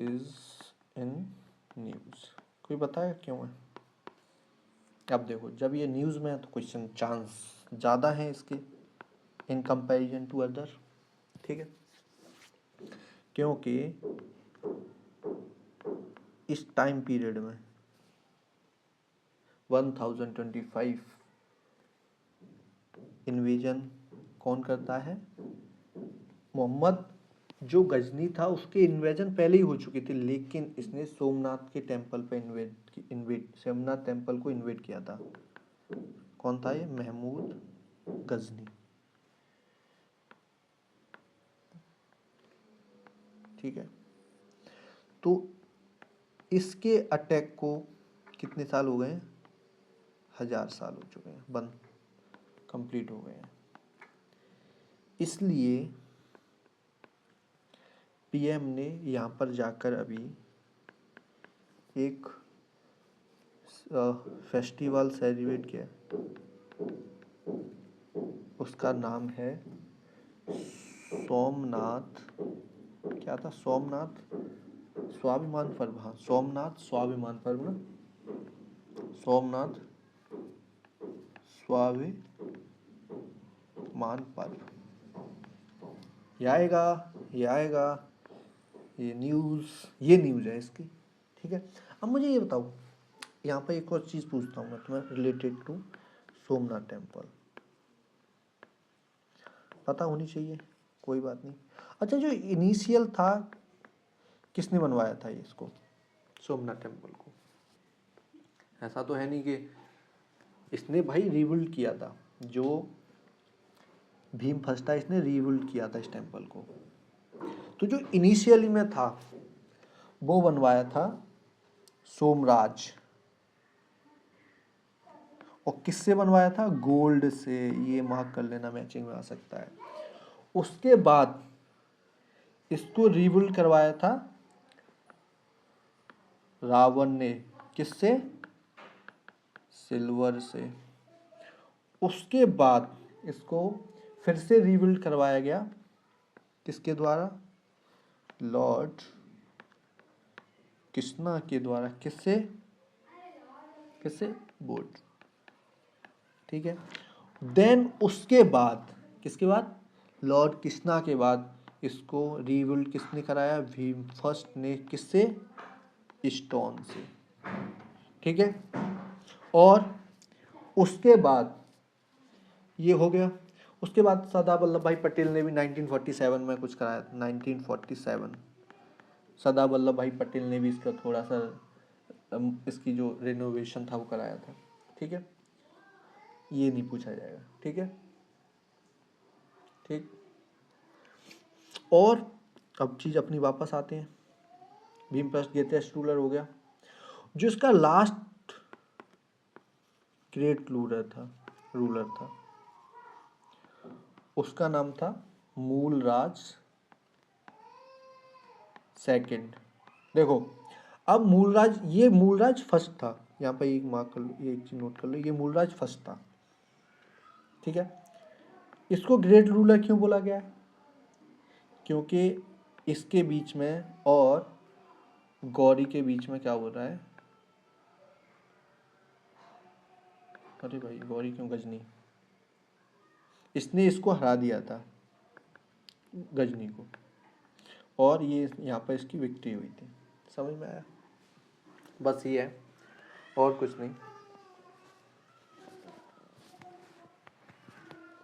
Is in news, कोई बताएगा क्यों है? अब देखो, जब ये न्यूज में है तो क्वेश्चन चांस ज़्यादा है इसके इन कंपैरिजन टू अदर, ठीक है। क्योंकि इस टाइम पीरियड में 1025 इन्वेजन कौन करता है? मोहम्मद। जो गजनी था उसके इन्वेजन पहले ही हो चुकी थी, लेकिन इसने सोमनाथ के टेम्पल पे सोमनाथ टेम्पल को इन्वेड किया था। कौन था ये? महमूद गजनी, ठीक है। तो इसके अटैक को कितने साल हो गए हैं? 1000 साल हो चुके हैं, बंद कंप्लीट हो गए हैं। इसलिए पीएम ने यहाँ पर जाकर अभी एक फेस्टिवल सेलिब्रेट किया, उसका नाम है सोमनाथ, क्या था? सोमनाथ स्वाभिमान पर्व। हाँ, सोमनाथ स्वाभिमान पर्व ना, सोमनाथ स्वाभिमान पर्व। ये आएगा, ये आएगा, ये न्यूज़ है इसकी, ठीक है। अब मुझे ये बताओ, यहाँ पर एक और चीज़ पूछता हूँ मैं तुम्हें रिलेटेड टू सोमनाथ टेम्पल, पता होनी चाहिए, कोई बात नहीं। अच्छा, जो इनिशियल था, किसने बनवाया था इसको, सोमनाथ टेम्पल को? ऐसा तो है नहीं कि इसने भाई रीबिल्ड किया था, जो भीम फर्स्ट था इसने रीबिल्ड किया था इस टेम्पल को। तो जो इनिशियली में था वो बनवाया था सोमराज। और किससे बनवाया था? गोल्ड से। ये मार्क कर लेना, मैचिंग में आ सकता है। उसके बाद इसको रीबिल्ड करवाया था रावण ने। किससे? सिल्वर से। उसके बाद इसको फिर से रीबिल्ड करवाया गया, किसके द्वारा? लॉर्ड कृष्णा के द्वारा। किससे? बोट, ठीक है। देन उसके बाद, किसके बाद? लॉर्ड कृष्णा के बाद इसको रीबिल्ड किसने कराया? भीम फर्स्ट ने। किससे? स्टोन से, ठीक है। और उसके बाद ये हो गया। उसके बाद सरदार वल्लभ भाई पटेल ने भी 1947 में कुछ कराया था। 1947 सरदार वल्लभ भाई पटेल ने भी इसका थोड़ा सा इसकी जो रेनोवेशन था वो कराया था, ठीक है। ये नहीं पूछा जाएगा, ठीक है, ठीक। और अब चीज अपनी वापस आते हैं। भीम फर्स्ट ग्रेटेस्ट रूलर हो गया। जो इसका लास्ट ग्रेट रूलर था उसका नाम था मूलराज सेकंड। देखो, अब ये मूलराज फर्स्ट था। यहाँ पर एक मार्क कर लो, ये एक चीज नोट कर लो, ये मूलराज फर्स्ट था, ठीक है। इसको ग्रेट रूलर क्यों बोला गया है? क्योंकि इसके बीच में और गौरी के बीच में क्या बोल रहा है? अरे भाई, गौरी क्यों? गजनी। इसने इसको हरा दिया था, गजनी को। और ये यहाँ पर इसकी विक्ट्री हुई थी। समझ में आया? बस ये है और कुछ नहीं।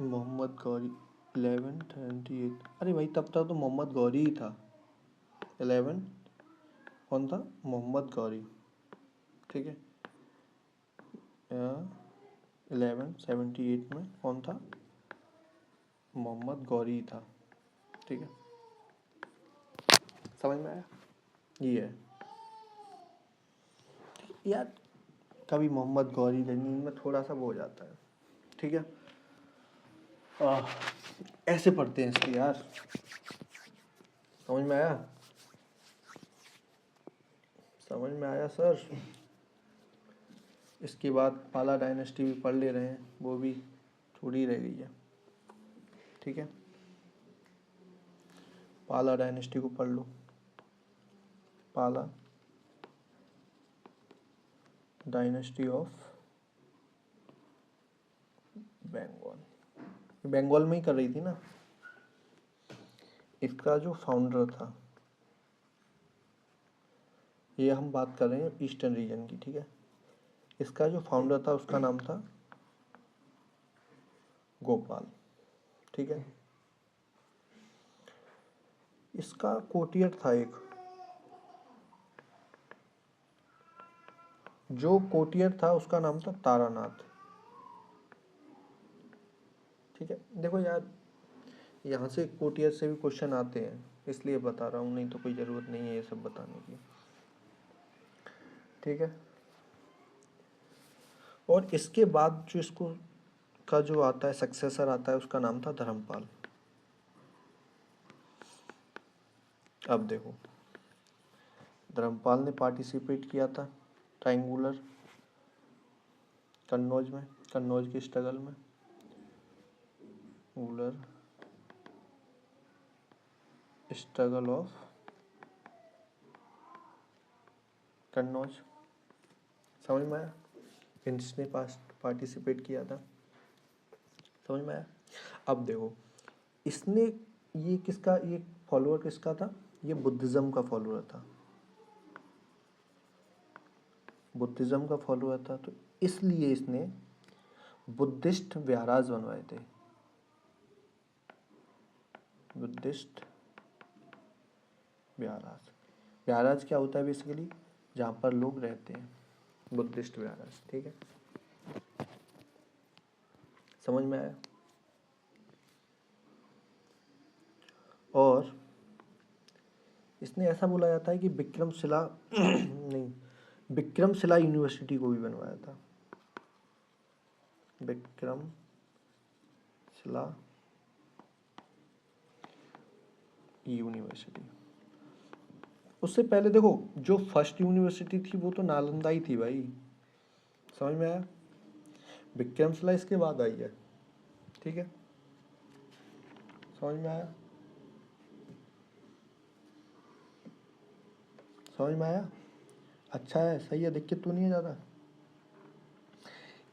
मोहम्मद गौरी 1138। अरे भाई तब तक तो मोहम्मद गौरी ही था। 11 कौन था? मोहम्मद गौरी। ठीक है, 1178 में कौन था? मोहम्मद गौरी था। ठीक है, समझ में आया? ये है यार, कभी मोहम्मद गौरी नींद में थोड़ा सा वो हो जाता है। ठीक है, ऐसे पढ़ते हैं इसके यार। समझ में आया? समझ में आया सर? इसके बाद पाला डायनेस्टी भी पढ़ ले रहे हैं, वो भी थोड़ी रह गई है। ठीक है, पाला डायनेस्टी को पढ़ लो। पाला डायनेस्टी ऑफ बंगाल, बंगाल में ही कर रही थी ना। इसका जो फाउंडर था, ये हम बात कर रहे हैं ईस्टर्न रीजन की। ठीक है, इसका जो फाउंडर था उसका नाम था गोपाल। ठीक है, इसका कोटियर था एक, जो कोटियर था उसका नाम था तारानाथ। ठीक है, देखो यार, यहाँ से कोटियर से भी क्वेश्चन आते हैं, इसलिए बता रहा हूँ, नहीं तो कोई ज़रूरत नहीं है ये सब बताने की। ठीक है, और इसके बाद जो इसको का जो आता है सक्सेसर आता है, उसका नाम था धर्मपाल। अब देखो, धर्मपाल ने पार्टिसिपेट किया था ट्रायंगुलर कन्नौज में, कन्नौज के स्ट्रगल में, स्ट्रगल ऑफ कन्नौज। समझ में आया? इसने पार्टिसिपेट किया था। समझ में आया? अब देखो, इसने ये किसका, ये फॉलोअर किसका था? ये बुद्धिज्म का फॉलोअर था, बुद्धिज्म का फॉलोअर था। तो इसलिए इसने बुद्धिस्ट व्याराज बनवाए थे। बुद्धिस्ट व्याराज, व्याराज क्या होता है बेसिकली? जहाँ पर लोग रहते हैं, बुद्धिस्ट व्याराज। ठीक है, समझ में आया? और इसने ऐसा बोला जाता है कि विक्रमशिला नहीं, विक्रमशिला यूनिवर्सिटी को भी बनवाया था। विक्रमशिला यूनिवर्सिटी। उससे पहले देखो, जो फर्स्ट यूनिवर्सिटी थी वो तो नालंदा ही थी भाई। समझ में आया? विक्रमशिला इसके बाद आई है। ठीक है, समझ में आया? समझ में आया? अच्छा है, सही है, दिक्कत तो नहीं है ज़्यादा।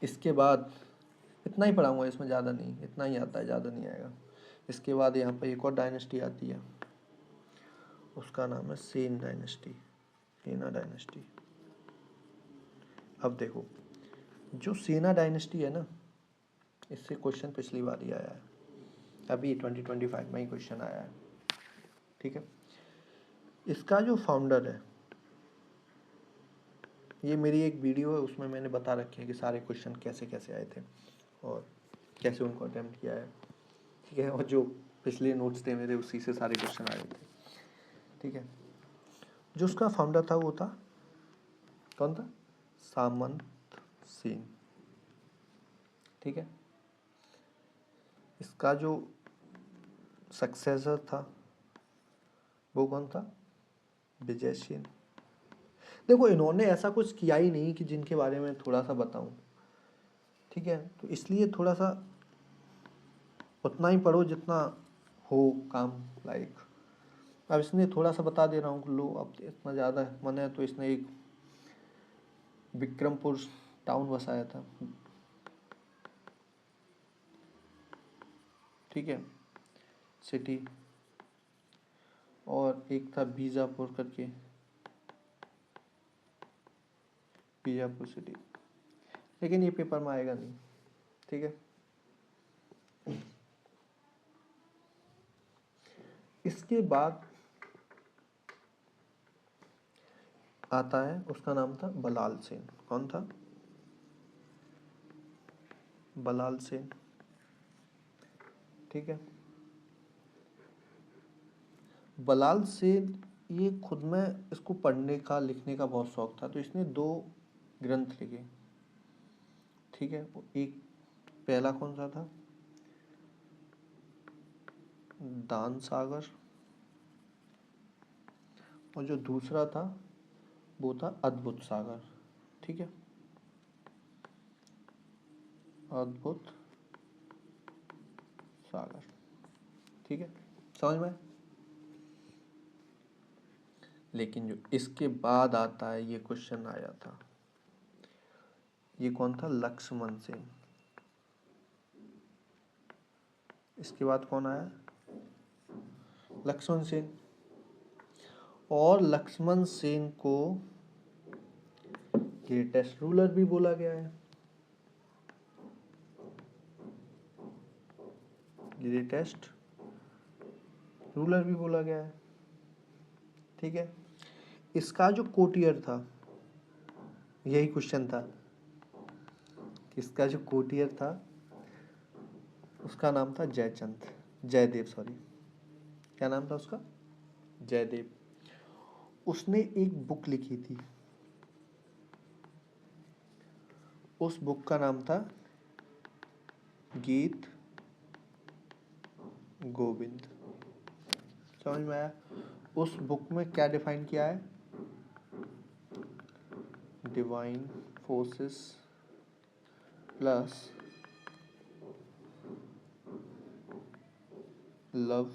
इसके बाद इतना ही पढ़ाऊंगा, इसमें ज़्यादा नहीं, इतना ही आता है, ज़्यादा नहीं आएगा। इसके बाद यहाँ पर एक और डायनेस्टी आती है, उसका नाम है सेन डायनेस्टी, सेना डायनेस्टी। अब देखो, जो सेना डायनेस्टी है ना, इससे क्वेश्चन पिछली बार ही आया है, अभी 2025 में ही क्वेश्चन आया है। ठीक है, इसका जो फाउंडर है, ये मेरी एक वीडियो है, उसमें मैंने बता रखे हैं कि सारे क्वेश्चन कैसे कैसे आए थे और कैसे उनको अटेम्प्ट किया है। ठीक है, और जो पिछले नोट्स थे मेरे, उसी से सारे क्वेश्चन आए थे। ठीक है, जो उसका फाउंडर था वो था, कौन था? सामंत सेन। ठीक है, इसका जो सक्सेसर था वो कौन था? विजय सेन। देखो, इन्होंने ऐसा कुछ किया ही नहीं कि जिनके बारे में थोड़ा सा बताऊं। ठीक है, तो इसलिए थोड़ा सा उतना ही पढ़ो जितना हो काम लायक। अब इसने थोड़ा सा बता दे रहा हूँ, लो अब इतना ज़्यादा मन है तो इसने एक विक्रमपुर टाउन बसाया था। ठीक है, सिटी, और एक था बीजापुर करके, बीजापुर सिटी, लेकिन ये पेपर में आएगा नहीं, ठीक है। इसके बाद आता है, उसका नाम था बलाल सेन। कौन था? बलाल सेन, ठीक है। बलाल सेन ये खुद में, इसको पढ़ने का लिखने का बहुत शौक था, तो इसने 2 ग्रंथ लिखे, ठीक है। एक पहला कौन सा था? दान सागर, और जो दूसरा था वो था अद्भुत सागर, ठीक है। अद्भुत सागर, ठीक है, समझ में। लेकिन जो इसके बाद आता है, ये क्वेश्चन आया था, ये कौन था? लक्ष्मण सेन। इसके बाद कौन आया? लक्ष्मण सेन। और लक्ष्मण सेन को ग्रेटेस्ट रूलर भी बोला गया है, ग्रेटेस्ट रूलर भी बोला गया है, ठीक है। इसका जो कोटियर था, यही क्वेश्चन था, इसका जो कोटियर था उसका नाम था जयचंद, जयदेव, सॉरी, क्या नाम था उसका? जयदेव। उसने एक बुक लिखी थी, उस बुक का नाम था गीत गोविंद। समझ में आया? उस बुक में क्या डिफाइन किया है? Divine forces plus love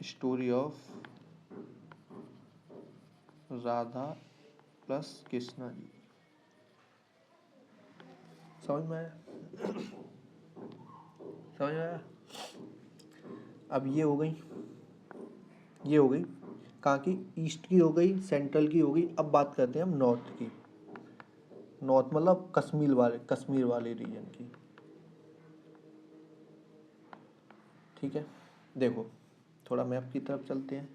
story of Radha plus Krishna ji. समझ में आया? समझ में आया? अब ये हो गई, ये हो गई कहाँ की? ईस्ट की हो गई, सेंट्रल की हो गई। अब बात करते हैं हम नॉर्थ की। नॉर्थ मतलब कश्मीर वाले रीजन की, ठीक है। देखो, थोड़ा मैप की तरफ चलते हैं।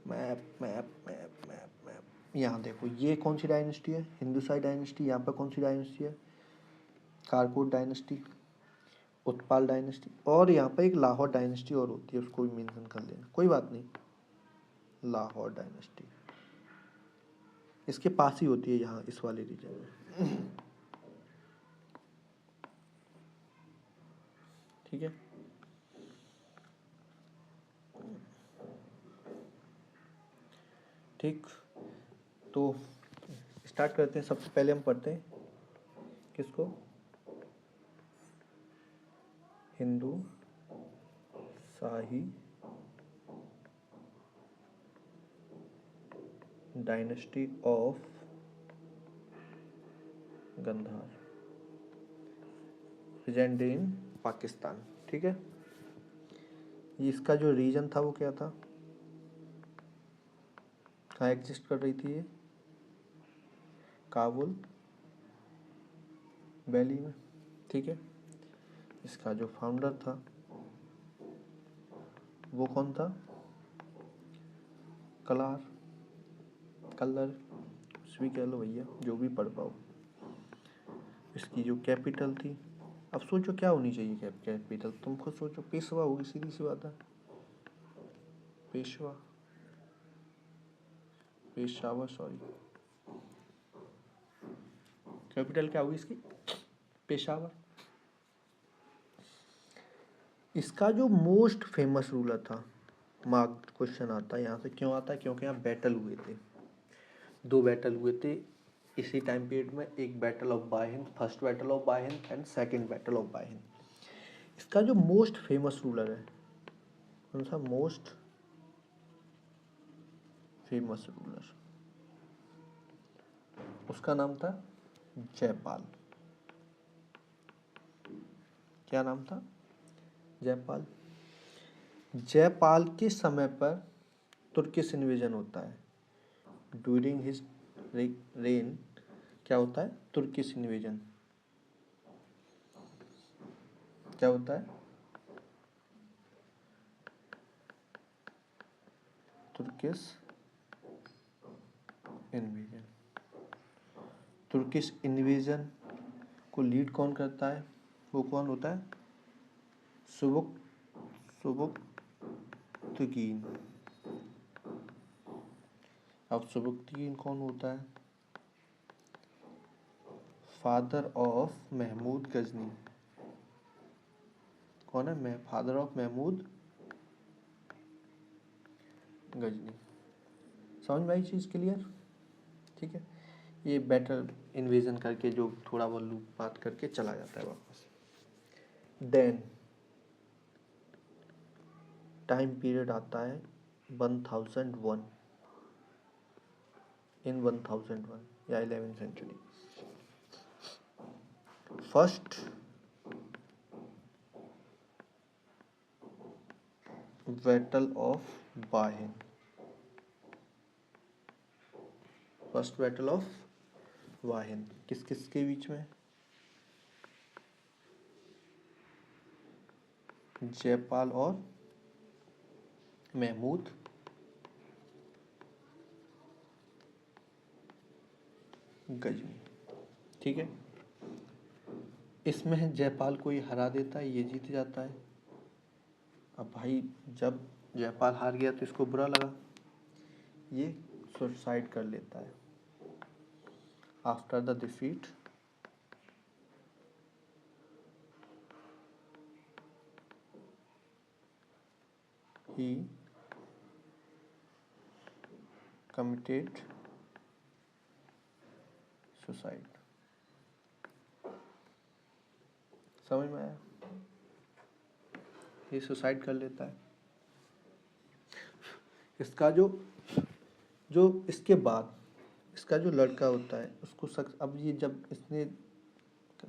Map map map map map यहाँ देखो, ये कौन सी डायनेस्टी है? हिंदुसाई डायनेस्टी। यहाँ पर कौन सी डायनेस्टी है? Karkota dynasty, उत्पाल dynasty. और यहाँ पर एक लाहौर डायनेस्टी और होती है, उसको भी मेंशन कर लेना, कोई बात नहीं। लाहौर डायनेस्टी इसके पास ही होती है, यहाँ इस वाले रीजन में, ठीक है। ठीक, तो स्टार्ट करते हैं। सबसे पहले हम पढ़ते हैं किसको? Hindu Shahi dynasty of Gandhar, present day in Pakistan, ठीक है। ये इसका जो रीजन था वो क्या था? कहाँ एग्जिस्ट कर रही थी ये? काबुल वैली में, ठीक है। इसका जो फाउंडर था वो कौन था? कलर कुछ भी कह लो भैया, जो भी पढ़ पाओ। इसकी जो कैपिटल थी, अब सोचो क्या होनी चाहिए कैपिटल, तुम खुद सोचो। पेशवा होगी, सीधी सी बात है। पेशावर, सॉरी, कैपिटल क्या होगी इसकी? पेशावर। इसका जो मोस्ट फेमस रूलर था, मार्क क्वेश्चन आता है यहाँ से, क्यों आता है? क्योंकि यहाँ बैटल हुए थे, 2 बैटल हुए थे इसी टाइम पीरियड में। एक battle of Waihind, first battle of Waihind and second battle of Waihind. इसका जो मोस्ट फेमस रूलर है, कौन सा? मोस्ट फेमस रूलर, उसका नाम था जयपाल। क्या नाम था? जयपाल। जयपाल के समय पर तुर्किश इन्वेजन होता है। ड्यूरिंग हिज रेन क्या होता है? Turkish invasion. क्या होता है? Turkish invasion. तुर्किश इन्वेजन को लीड कौन करता है? वो कौन होता है? सुबुक्तगीन। अब सुबुक्तगीन कौन होता है? Father of Mahmud Ghazni. कौन है? Father of Mahmud Ghazni. समझ में आई चीज़ क्लियर? ठीक है, ये बेटर इन्वेजन करके जो थोड़ा बहुत लूप बात करके चला जाता है वापस। देन टाइम पीरियड आता है 1001 इन 1001 या 11th century. First battle of Waihind. First battle of Waihind किस किस के बीच में? जयपाल और महमूद गजनी। ठीक है, इसमें जयपाल को ये हरा देता है, ये जीत जाता है। अब भाई जब जयपाल हार गया तो इसको बुरा लगा, ये सुसाइड कर लेता है। After the defeat he committed suicide। समझ में आया? ये सुसाइड कर लेता है। इसका जो जो इसके बाद इसका जो लड़का होता है उसको अब ये जब इसने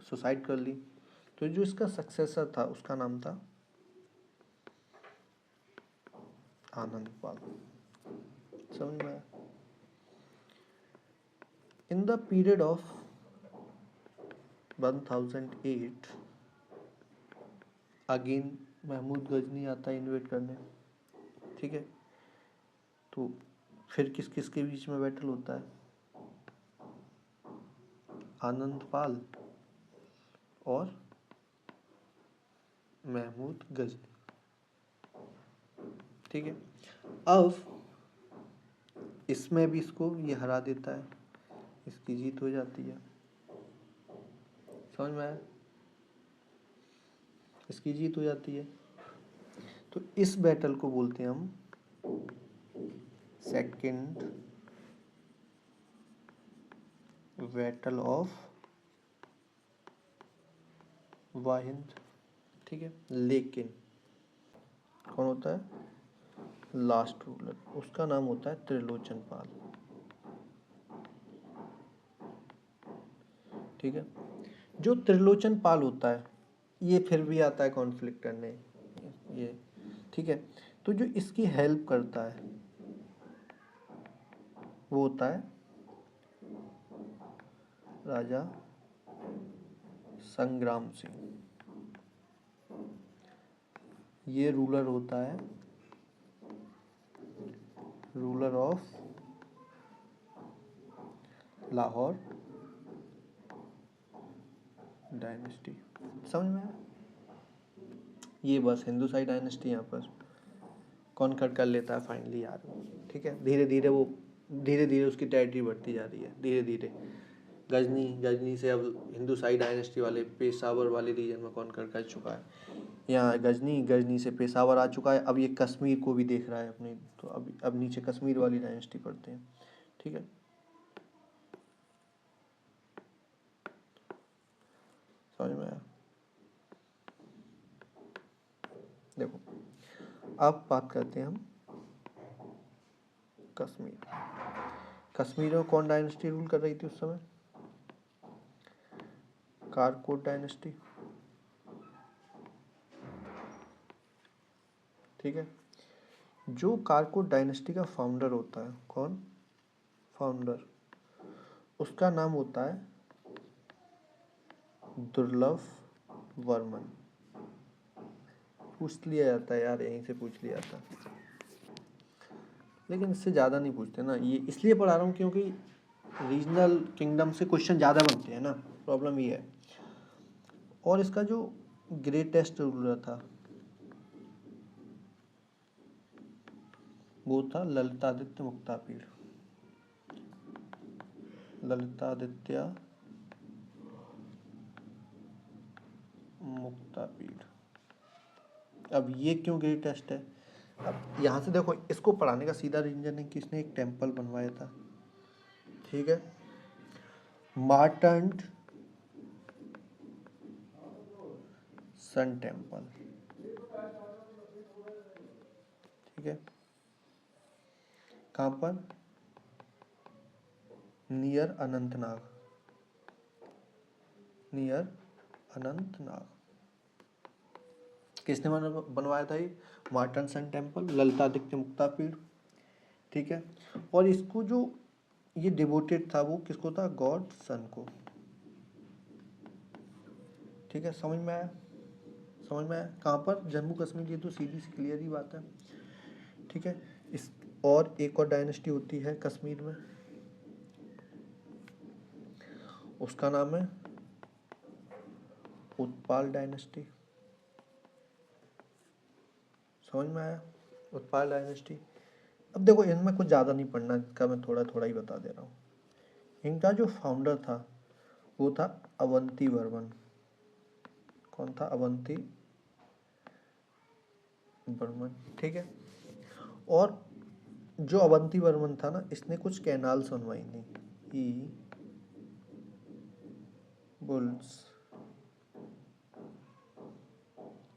सुसाइड कर ली तो जो इसका सक्सेसर था उसका नाम था आनंदपाल। समझ में आया? In the period of 1008 again Mahmud Ghazni आता है इन्वेट करने। ठीक है, तो फिर किस किस के बीच में बैटल होता है? आनंदपाल और महमूद गजनी। ठीक है, अब इसमें भी इसको ये हरा देता है, इसकी जीत हो जाती है। समझ में आया? इसकी जीत हो जाती है। तो इस बैटल को बोलते हैं हम सेकंड बैटल ऑफ वाहिंद। ठीक है, लेकिन कौन होता है लास्ट रूलर? उसका नाम होता है त्रिलोचन पाल। ठीक है, जो त्रिलोचन पाल होता है ये फिर भी आता है कॉन्फ्लिक्ट करने ये। ठीक है, तो जो इसकी हेल्प करता है वो होता है राजा संग्राम सिंह। ये रूलर होता है रूलर ऑफ लाहौर डायनेस्टी। समझ में आया? ये बस हिंदूसाई डायनेस्टी यहाँ पर कॉन्कर कर लेता है फाइनली यार। ठीक है, धीरे धीरे उसकी टेरिटरी बढ़ती जा रही है। धीरे धीरे गजनी से अब हिंदूसाई डायनेस्टी वाले पेशावर वाले रीजन में कॉन्कर कर चुका है। यहाँ गजनी से पेशावर आ चुका है। अब ये कश्मीर को भी देख रहा है अपने, तो अब नीचे कश्मीर वाली डायनेस्टी पढ़ते हैं। ठीक है, समझ में आया? देखो अब बात करते हैं हम कश्मीर में कौन डायनेस्टी रूल कर रही थी उस समय? कारकोट डायनेस्टी। ठीक है। जो कारकोट डायनेस्टी का फाउंडर होता है, कौन फाउंडर, उसका नाम होता है दुर्लभ वर्मन। पूछ लिया जाता है यार, यहीं से पूछ लिया जाता है, लेकिन इससे ज़्यादा नहीं पूछते ना। ये इसलिए पढ़ा रहा हूँ क्योंकि रीजनल किंगडम से क्वेश्चन ज़्यादा बनते हैं ना, प्रॉब्लम ये है। और इसका जो ग्रेटेस्ट रूलर था वो था ललितादित्य मुक्तापीड़। ललितादित्य मुक्तापीड़। अब ये क्यों ग्रेटेस्ट है, अब यहाँ से देखो, इसको पढ़ाने का सीधा रीजन है कि इसने एक टेम्पल बनवाया था, ठीक है, मार्टंड सन टेम्पल, ठीक है। कहाँ पर, नियर अनंतनाग, नियर अनंतनाग। किसने बनवाया था ये, मार्टन सन टेम्पल, ललितादित्य मुक्तापीड़, ठीक है। और इसको जो ये डिवोटेड था वो किसको था, गॉड सन को, ठीक है। समझ में आया, समझ में आया। कहाँ पर, जम्मू कश्मीर, ये तो सीधी सी क्लियर ही बात है, ठीक है। इस और एक और डायनेस्टी होती है कश्मीर में, उसका नाम है उत्पाल डायनेस्टी। समझ में आया, उत्पाल डायनेस्टी। अब देखो इनमें कुछ ज़्यादा नहीं पढ़ना, इसका मैं थोड़ा थोड़ा ही बता दे रहा हूँ। इनका जो फाउंडर था वो था अवंती वर्मन। कौन था, अवंती वर्मन, ठीक है। और जो अवंती वर्मन था ना, इसने कुछ कैनाल्स बनवाई थी, ई बुल्स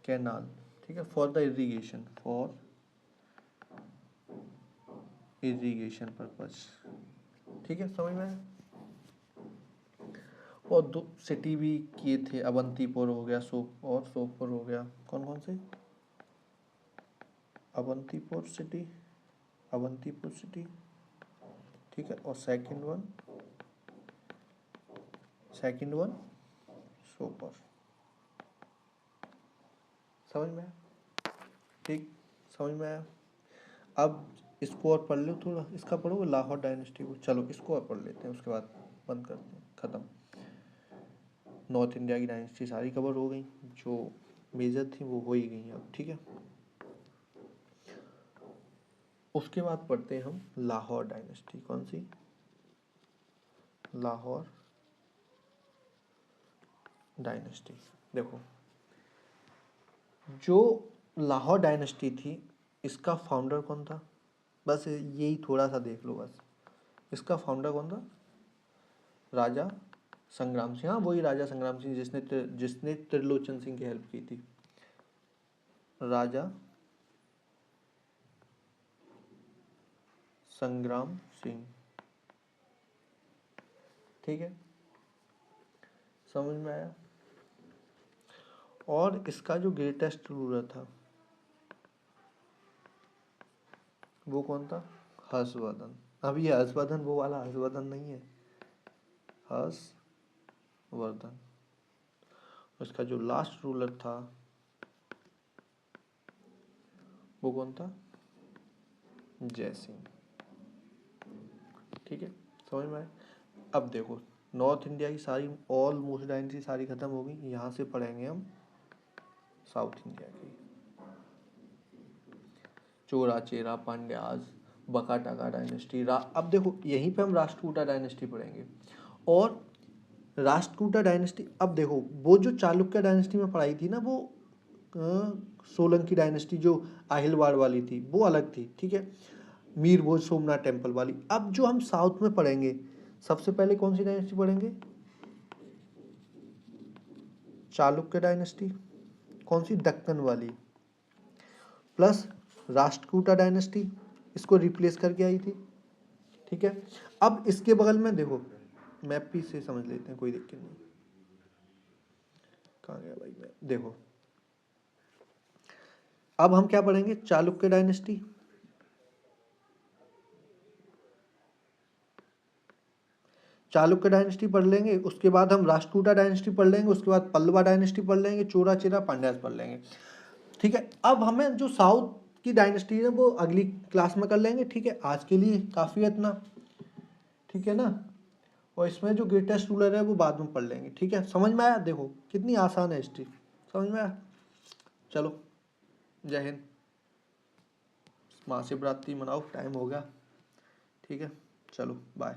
कैनाल, ठीक है, for the irrigation, for irrigation purpose, ठीक है, समझ में आया। और दो सिटी भी किए थे, अवंतीपुर हो गया, सोपोर हो गया। कौन कौन से, अवंतीपुर सिटी, अवंतीपुर सिटी, ठीक है। और सेकंड वन सोपोर। समझ में आया, ठीक, समझ में आया। अब इसको और पढ़ लो थोड़ा, इसका पढ़ोगे लाहौर डायनेस्टी को, चलो इसको और पढ़ लेते हैं, उसके बाद बंद करते हैं, ख़त्म। नॉर्थ इंडिया की डायनेस्टी सारी कवर हो गई, जो मेजर थी वो हो ही गई अब, ठीक है। उसके बाद पढ़ते हैं हम लाहौर डायनेस्टी। कौन सी, लाहौर डायनेस्टी। देखो जो लाहौर डायनेस्टी थी, इसका फाउंडर कौन था, बस यही थोड़ा सा देख लो बस। इसका फाउंडर कौन था, राजा संग्राम सिंह। हाँ वही राजा संग्राम सिंह जिसने त्रिलोचन सिंह की हेल्प की थी, राजा संग्राम सिंह, ठीक है, समझ में आया। और इसका जो ग्रेटेस्ट रूलर था वो कौन था, हर्षवर्धन। अब ये हर्षवर्धन वो वाला हर्षवर्धन नहीं है, हर्षवर्धन। उसका जो लास्ट रूलर था वो कौन था, जय सिंह, ठीक है, समझ में आया। अब देखो नॉर्थ इंडिया की सारी ऑलमोस्ट डायनेस्टी सारी खत्म हो गई, यहाँ से पढ़ेंगे हम साउथ इंडिया की, चोरा चेरा पांड्याज बकाटाका डायनेस्टी। अब देखो यहीं पे हम राष्ट्रकूटा डायनेस्टी पढ़ेंगे। और राष्ट्रकूटा डायनेस्टी, अब देखो वो जो चालुक्य डायनेस्टी में पढ़ाई थी ना, वो सोलंकी डायनेस्टी जो आहिलवाड़ वाली थी वो अलग थी, ठीक है, मीर भोज सोमनाथ टेम्पल वाली। अब जो हम साउथ में पढ़ेंगे, सबसे पहले कौन सी डायनेस्टी पढ़ेंगे, चालुक्य डायनेस्टी, कौन सी, दक्कन वाली, प्लस राष्ट्रकूटा डायनेस्टी, इसको रिप्लेस करके आई थी, ठीक है। अब इसके बगल में देखो, मैप भी से समझ लेते हैं, कोई दिक्कत नहीं। कहाँ गया भाई मैं, देखो अब हम क्या पढ़ेंगे, चालुक्य डायनेस्टी, चालुक्य डायनेस्टी पढ़ लेंगे, उसके बाद हम राष्ट्रकूटा डायनेस्टी पढ़ लेंगे, उसके बाद पल्लवा डायनेस्टी पढ़ लेंगे, चोरा चेरा पांड्यास पढ़ लेंगे। ठीक है, अब हमें जो साउथ की डायनेस्टी है वो अगली क्लास में कर लेंगे। ठीक है, आज के लिए काफ़ी है इतना, ठीक है ना। और इसमें जो ग्रेटेस्ट रूलर है वो बाद में पढ़ लेंगे। ठीक है, समझ में आया? देखो कितनी आसान है हिस्ट्री, समझ में आया? चलो, जय हिंद, महाशिवरात्रि मनाओ, टाइम हो गया। ठीक है, चलो बाय।